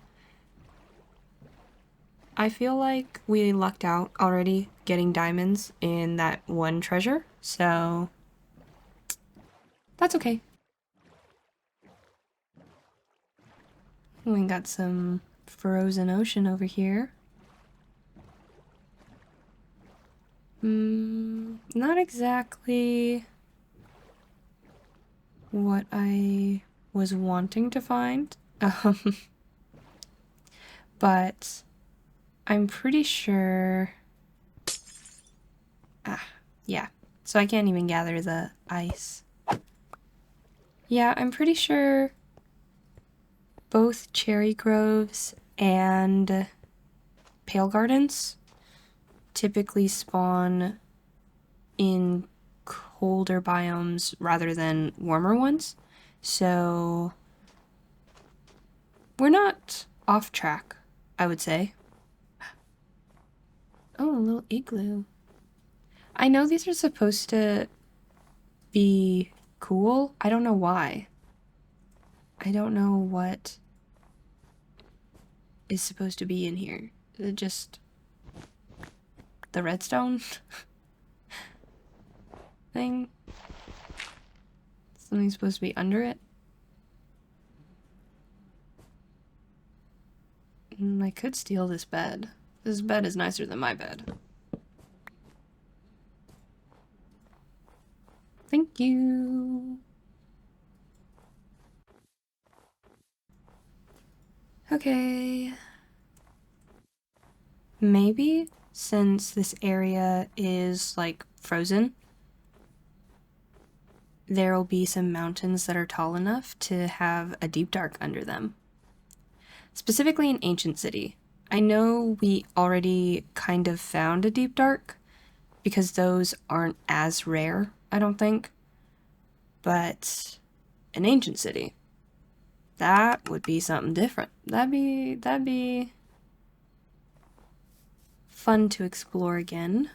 I feel like we lucked out already getting diamonds in that one treasure, so that's okay. We got some frozen ocean over here. Not exactly what I was wanting to find, but I'm pretty sure... yeah, so I can't even gather the ice. Yeah, I'm pretty sure both cherry groves and pale gardens typically spawn in colder biomes rather than warmer ones, so we're not off track, I would say. Oh, a little igloo. I know these are supposed to be cool. I don't know why. I don't know what is supposed to be in here. Is it just the redstone thing? Something supposed to be under it? I could steal this bed. This bed is nicer than my bed. Thank you. Okay. Maybe since this area is like frozen, there'll be some mountains that are tall enough to have a deep dark under them. Specifically in Ancient City. I know we already kind of found a deep dark because those aren't as rare, I don't think. But in Ancient City, that would be something different. That'd be fun to explore again.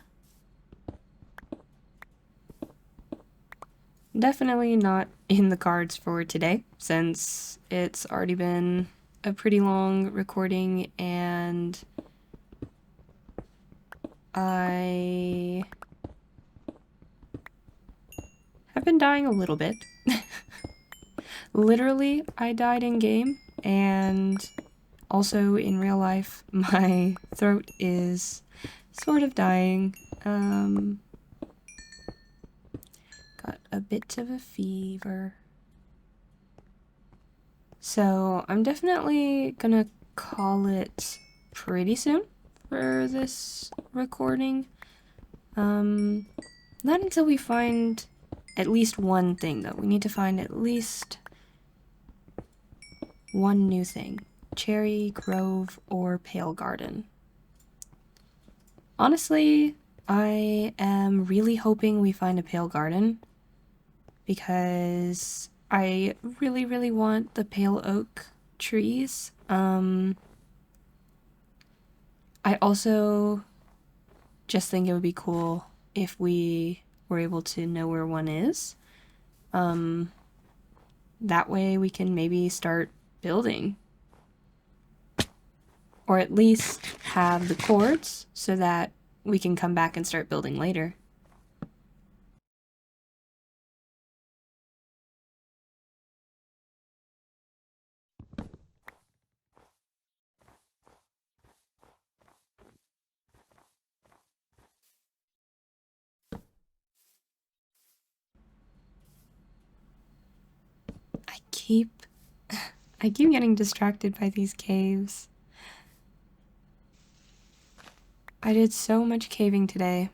Definitely not in the cards for today, since it's already been a pretty long recording, and I have been dying a little bit. Literally, I died in game, and also in real life, my throat is sort of dying. Got a bit of a fever. So I'm definitely gonna call it pretty soon for this recording. Not until we find at least one thing, though. We need to find at least one new thing. Cherry, Grove, or Pale Garden. Honestly, I am really hoping we find a Pale Garden because I really, really want the Pale Oak trees. I also just think it would be cool if we were able to know where one is. That way we can maybe start building. Or at least have the cords so that we can come back and start building later. I keep getting distracted by these caves. I did so much caving today,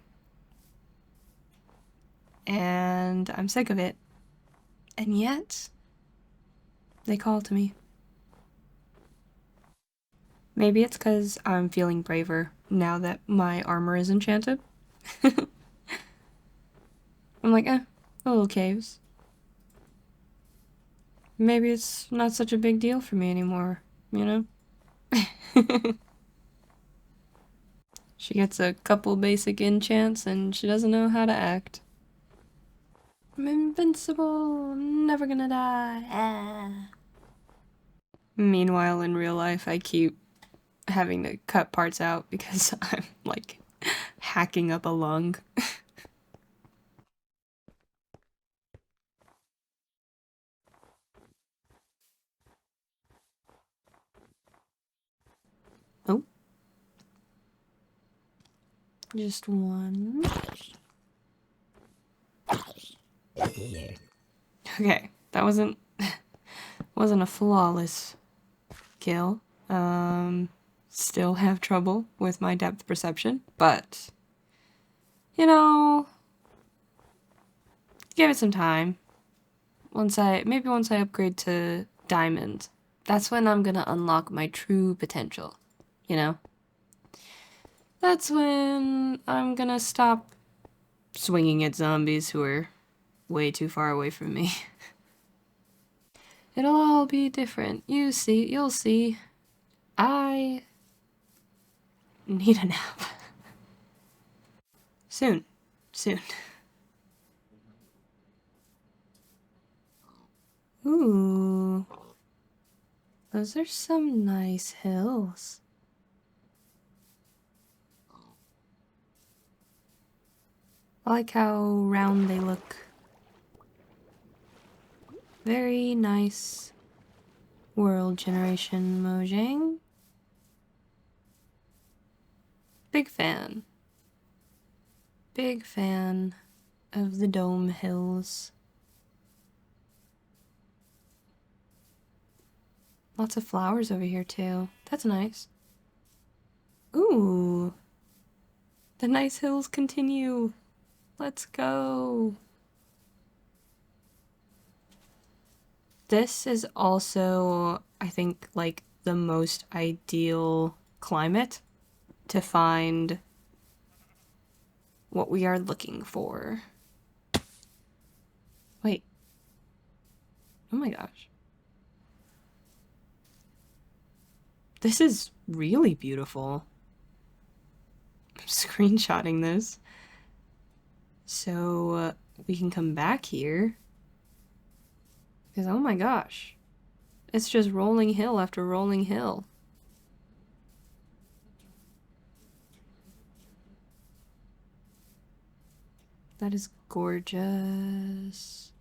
and I'm sick of it. And yet, they call to me. Maybe it's because I'm feeling braver now that my armor is enchanted. I'm like, little caves. Maybe it's not such a big deal for me anymore, you know? She gets a couple basic enchants and she doesn't know how to act. I'm invincible, I'm never gonna die. Ah. Meanwhile, in real life, I keep having to cut parts out because I'm like hacking up a lung. Oh. Just one. Okay, that wasn't a flawless kill. Still have trouble with my depth perception, but you know, give it some time. Maybe once I upgrade to diamond, that's when I'm gonna unlock my true potential, you know? That's when I'm gonna stop swinging at zombies who are way too far away from me. It'll all be different. You'll see. I need a nap. Soon. Soon. Ooh. Those are some nice hills. I like how round they look. Very nice. World generation Mojang. Big fan. Big fan of the Dome Hills. Lots of flowers over here too. That's nice. Ooh. The nice hills continue. Let's go. This is also, I think, like the most ideal climate to find what we are looking for. Wait. Oh my gosh. This is really beautiful. I'm screenshotting this. So we can come back here. Because oh my gosh. It's just rolling hill after rolling hill. That is gorgeous.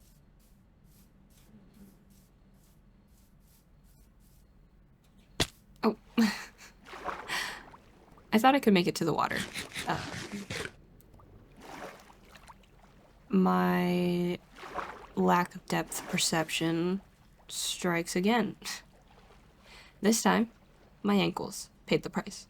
Oh. I thought I could make it to the water. My lack of depth perception strikes again. This time, my ankles paid the price.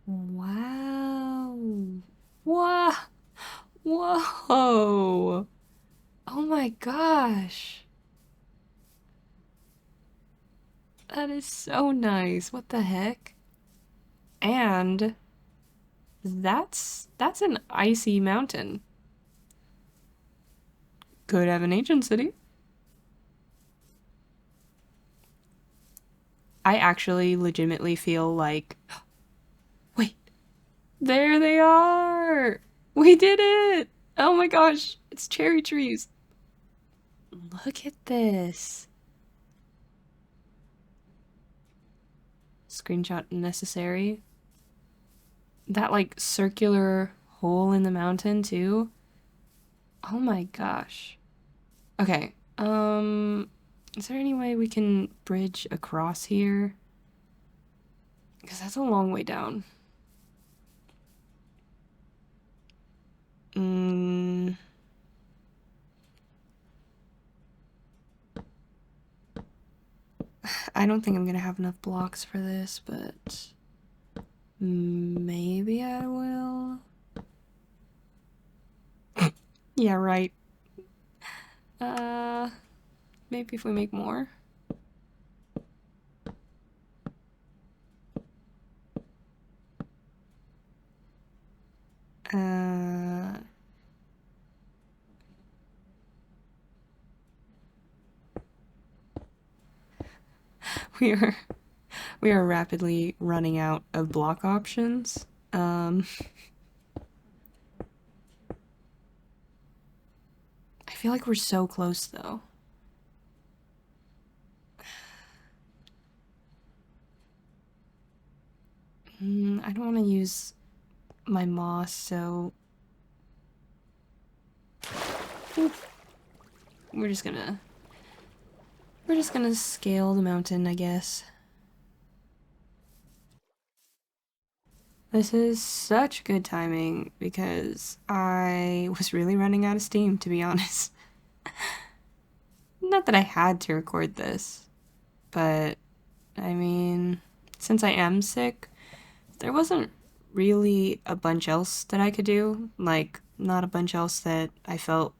Wow. Wow. Whoa. Oh my gosh. That is so nice. What the heck? And that's an icy mountain. Could have an ancient city. I actually legitimately feel like wait, there they are. We did it. Oh my gosh, it's cherry trees. Look at this. Screenshot necessary. That like circular hole in the mountain too. Oh my gosh. Okay. Is there any way we can bridge across here? Because that's a long way down. I don't think I'm gonna have enough blocks for this, but maybe I will. Yeah, right. Maybe if we make more. We are rapidly running out of block options. I feel like we're so close though. I don't want to use my moss, so we're just gonna scale the mountain, I guess. This is such good timing because I was really running out of steam, to be honest. Not that I had to record this, but I mean, since I am sick, there wasn't really a bunch else that I could do. Like, not a bunch else that I feel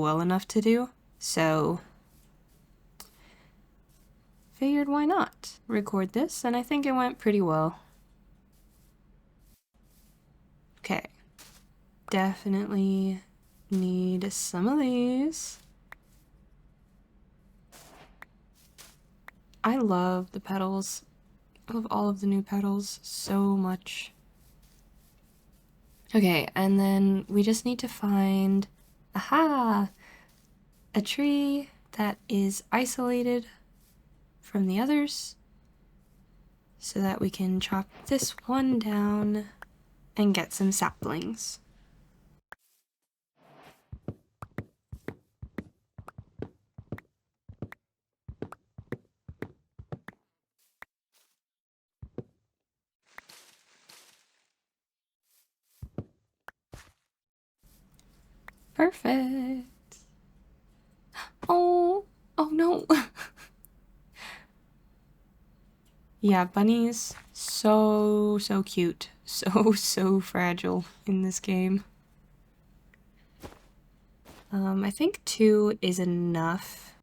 well enough to do. So, figured why not record this, and I think it went pretty well. Okay. Definitely need some of these. I love the petals. I love all of the new petals so much. Okay, and then we just need to find, aha, a tree that is isolated from the others so that we can chop this one down and get some saplings. Perfect. Oh, oh no. Yeah, bunnies, so cute. So fragile in this game. I think 2 is enough.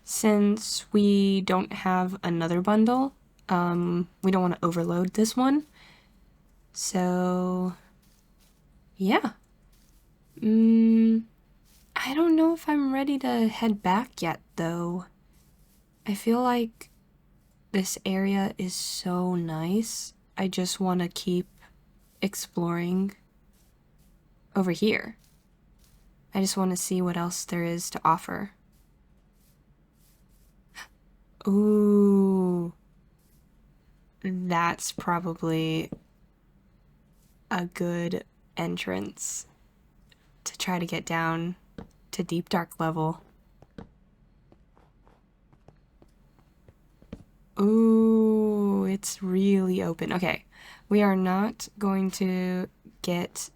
Since we don't have another bundle, we don't want to overload this one. So, yeah. I don't know if I'm ready to head back yet, though. I feel like this area is so nice. I just want to keep exploring over here. I just want to see what else there is to offer. Ooh. That's probably a good entrance to try to get down to Deep Dark level. Ooh, it's really open. Okay, we are not going to get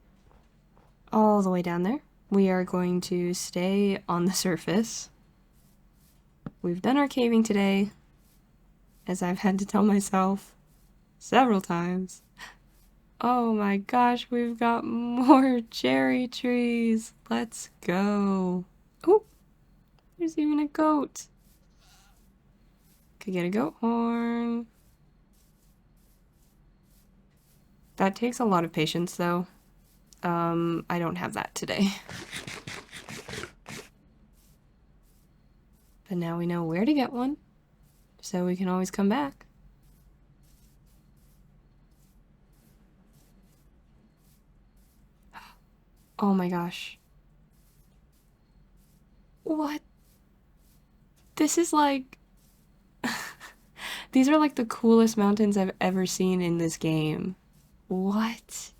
all the way down there. We are going to stay on the surface. We've done our caving today, as I've had to tell myself several times. Oh my gosh, we've got more cherry trees. Let's go. Oh, there's even a goat. Could get a goat horn. That takes a lot of patience though. I don't have that today. But now we know where to get one, so we can always come back. Oh my gosh. What? This is like... These are like the coolest mountains I've ever seen in this game. What?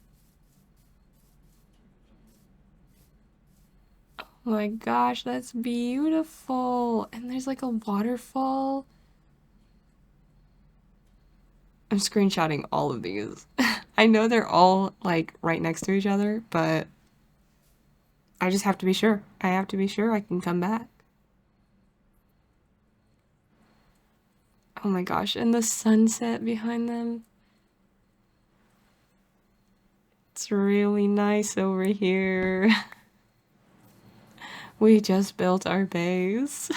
Oh my gosh, that's beautiful. And there's like a waterfall. I'm screenshotting all of these. I know they're all like right next to each other, but I just have to be sure. I have to be sure I can come back. Oh my gosh, and the sunset behind them. It's really nice over here. We just built our base.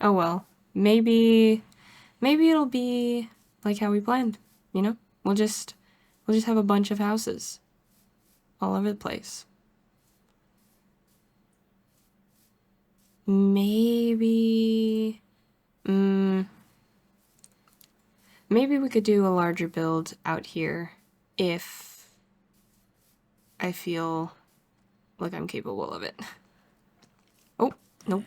Oh well, maybe it'll be like how we planned, you know? We'll just have a bunch of houses all over the place. Maybe maybe we could do a larger build out here if I feel like I'm capable of it. Oh, nope.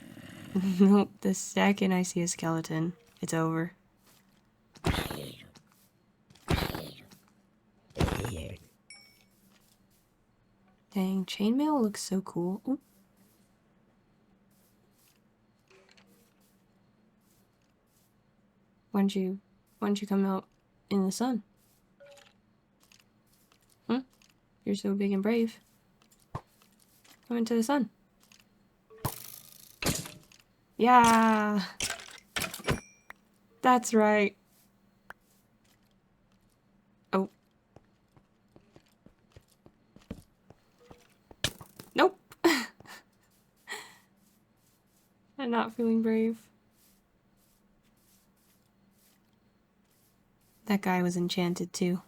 Nope, the second I see a skeleton, it's over. Dang, chainmail looks so cool. Ooh. Why don't you come out in the sun? You're so big and brave. Come into the sun. Yeah! That's right. Oh. Nope! I'm not feeling brave. That guy was enchanted too.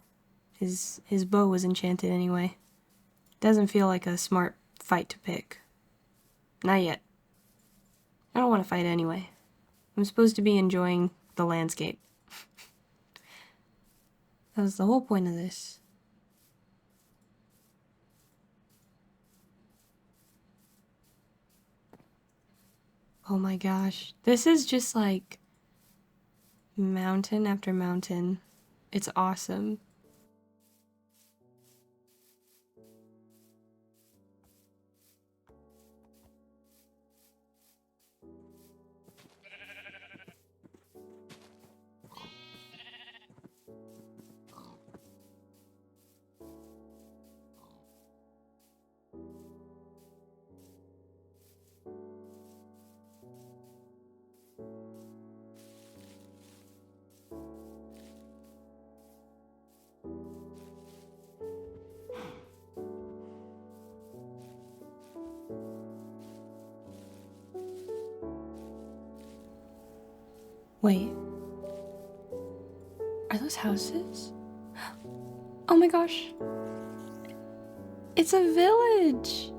His bow was enchanted anyway. Doesn't feel like a smart fight to pick. Not yet. I don't want to fight anyway. I'm supposed to be enjoying the landscape. That was the whole point of this. Oh my gosh. This is just like mountain after mountain. It's awesome. Wait. Are those houses? Oh my gosh. It's a village.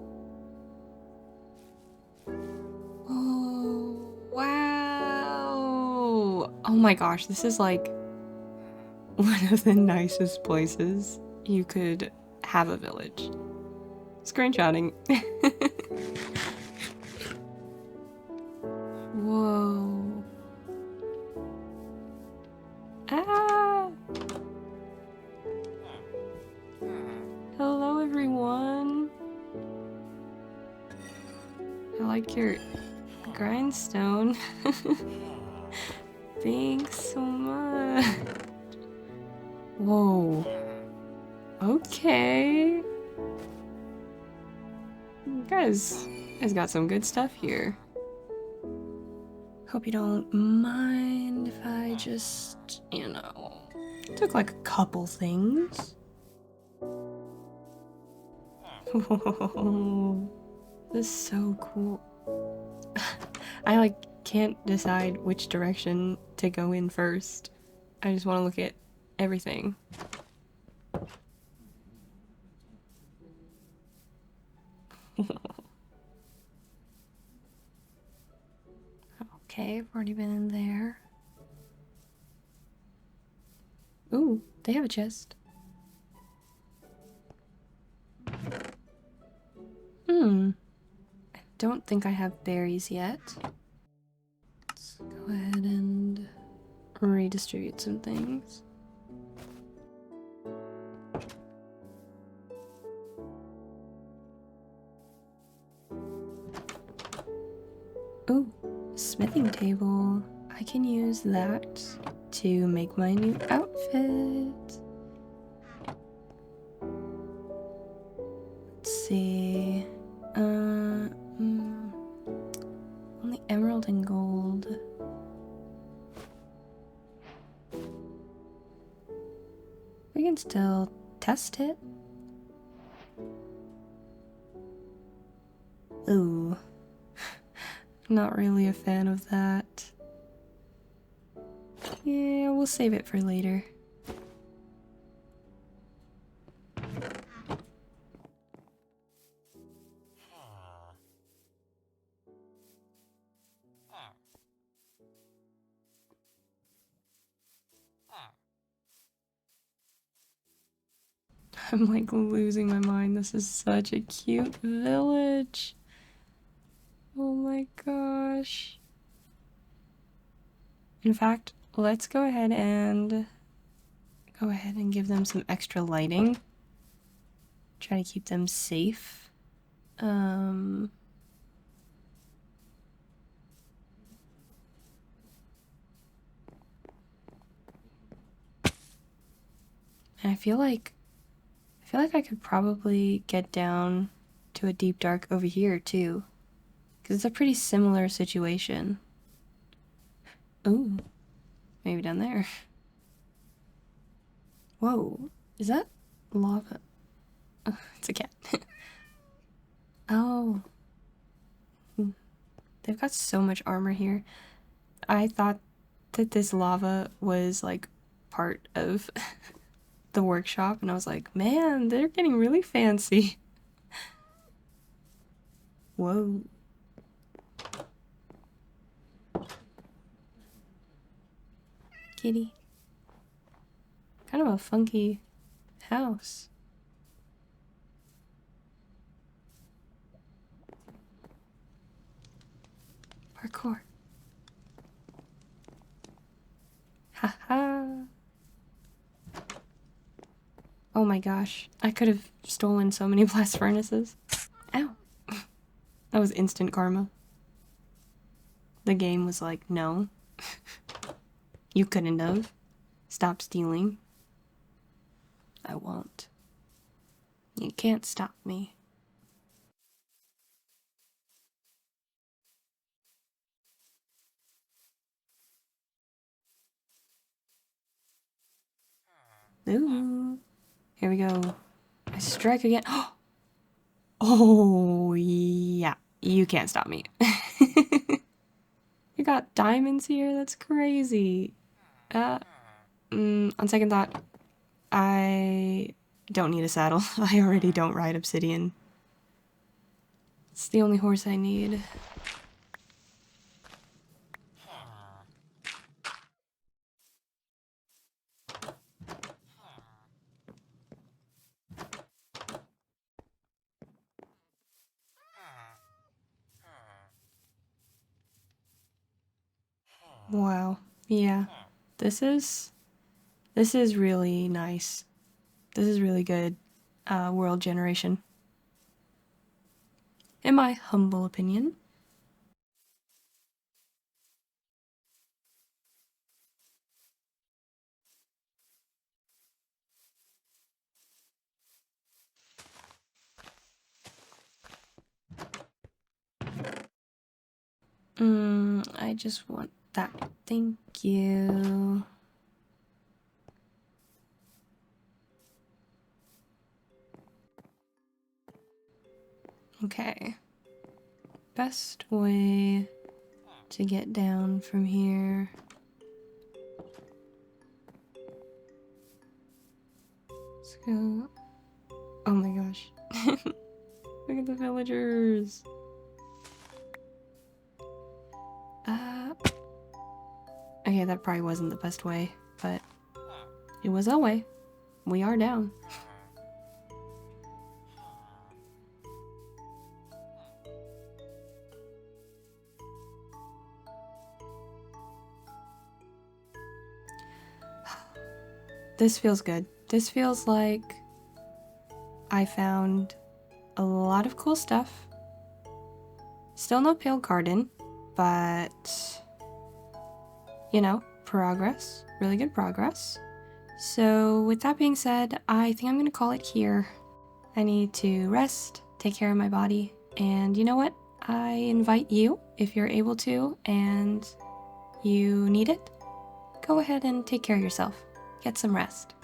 Oh, wow. Oh my gosh, this is like one of the nicest places you could have a village. Screenshotting. Whoa. Ah! Hello, everyone. I like your grindstone. Thanks so much. Whoa. Okay. You guys got some good stuff here. Hope you don't mind if I just, you know, took like a couple things. Whoa. This is so cool. I like can't decide which direction to go in first. I just want to look at everything. Okay, I've already been in there. Ooh, they have a chest. I don't think I have berries yet. Let's go ahead and redistribute some things. Ooh, smithing table. I can use that to make my new outfit. Let's see. Only emerald and gold. We can still test it. Ooh. Not really a fan of that. Yeah, we'll save it for later. I'm like losing my mind. This is such a cute village. Oh my gosh. In fact, let's go ahead and give them some extra lighting. Try to keep them safe. And I feel like I could probably get down to a deep dark over here too. Because it's a pretty similar situation. Ooh, maybe down there. Whoa, is that lava? Oh, it's a cat. Oh. They've got so much armor here. I thought that this lava was like part of the workshop, and I was like, man, they're getting really fancy. Whoa. Kitty. Kind of a funky house. Parkour. Haha. Oh my gosh. I could have stolen so many blast furnaces. Ow. That was instant karma. The game was like, no. You couldn't have. Stop stealing. I won't. You can't stop me. Ooh. Here we go. I strike again. Oh, yeah. You can't stop me. You got diamonds here? That's crazy. On second thought, I don't need a saddle. I already don't ride obsidian. It's the only horse I need. Wow. Yeah. This is really nice. This is really good world generation. In my humble opinion. I just want that. Thank you. Okay. Best way to get down from here. Let's go. Oh my gosh. Look at the villagers. Okay, that probably wasn't the best way, but it was a way. We are down. This feels good. This feels like I found a lot of cool stuff. Still no pale garden, but you know, progress. Really good progress. So with that being said, I think I'm gonna call it here. I need to rest, take care of my body, and you know what? I invite you, if you're able to and you need it, go ahead and take care of yourself. Get some rest.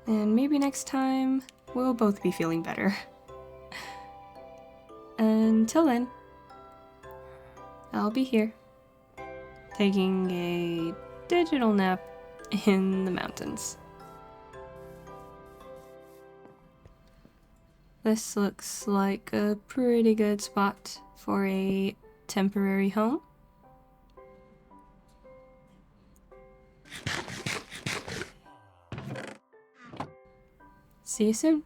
And maybe next time, we'll both be feeling better. Until then, I'll be here, taking a digital nap in the mountains. This looks like a pretty good spot for a temporary home. See you soon.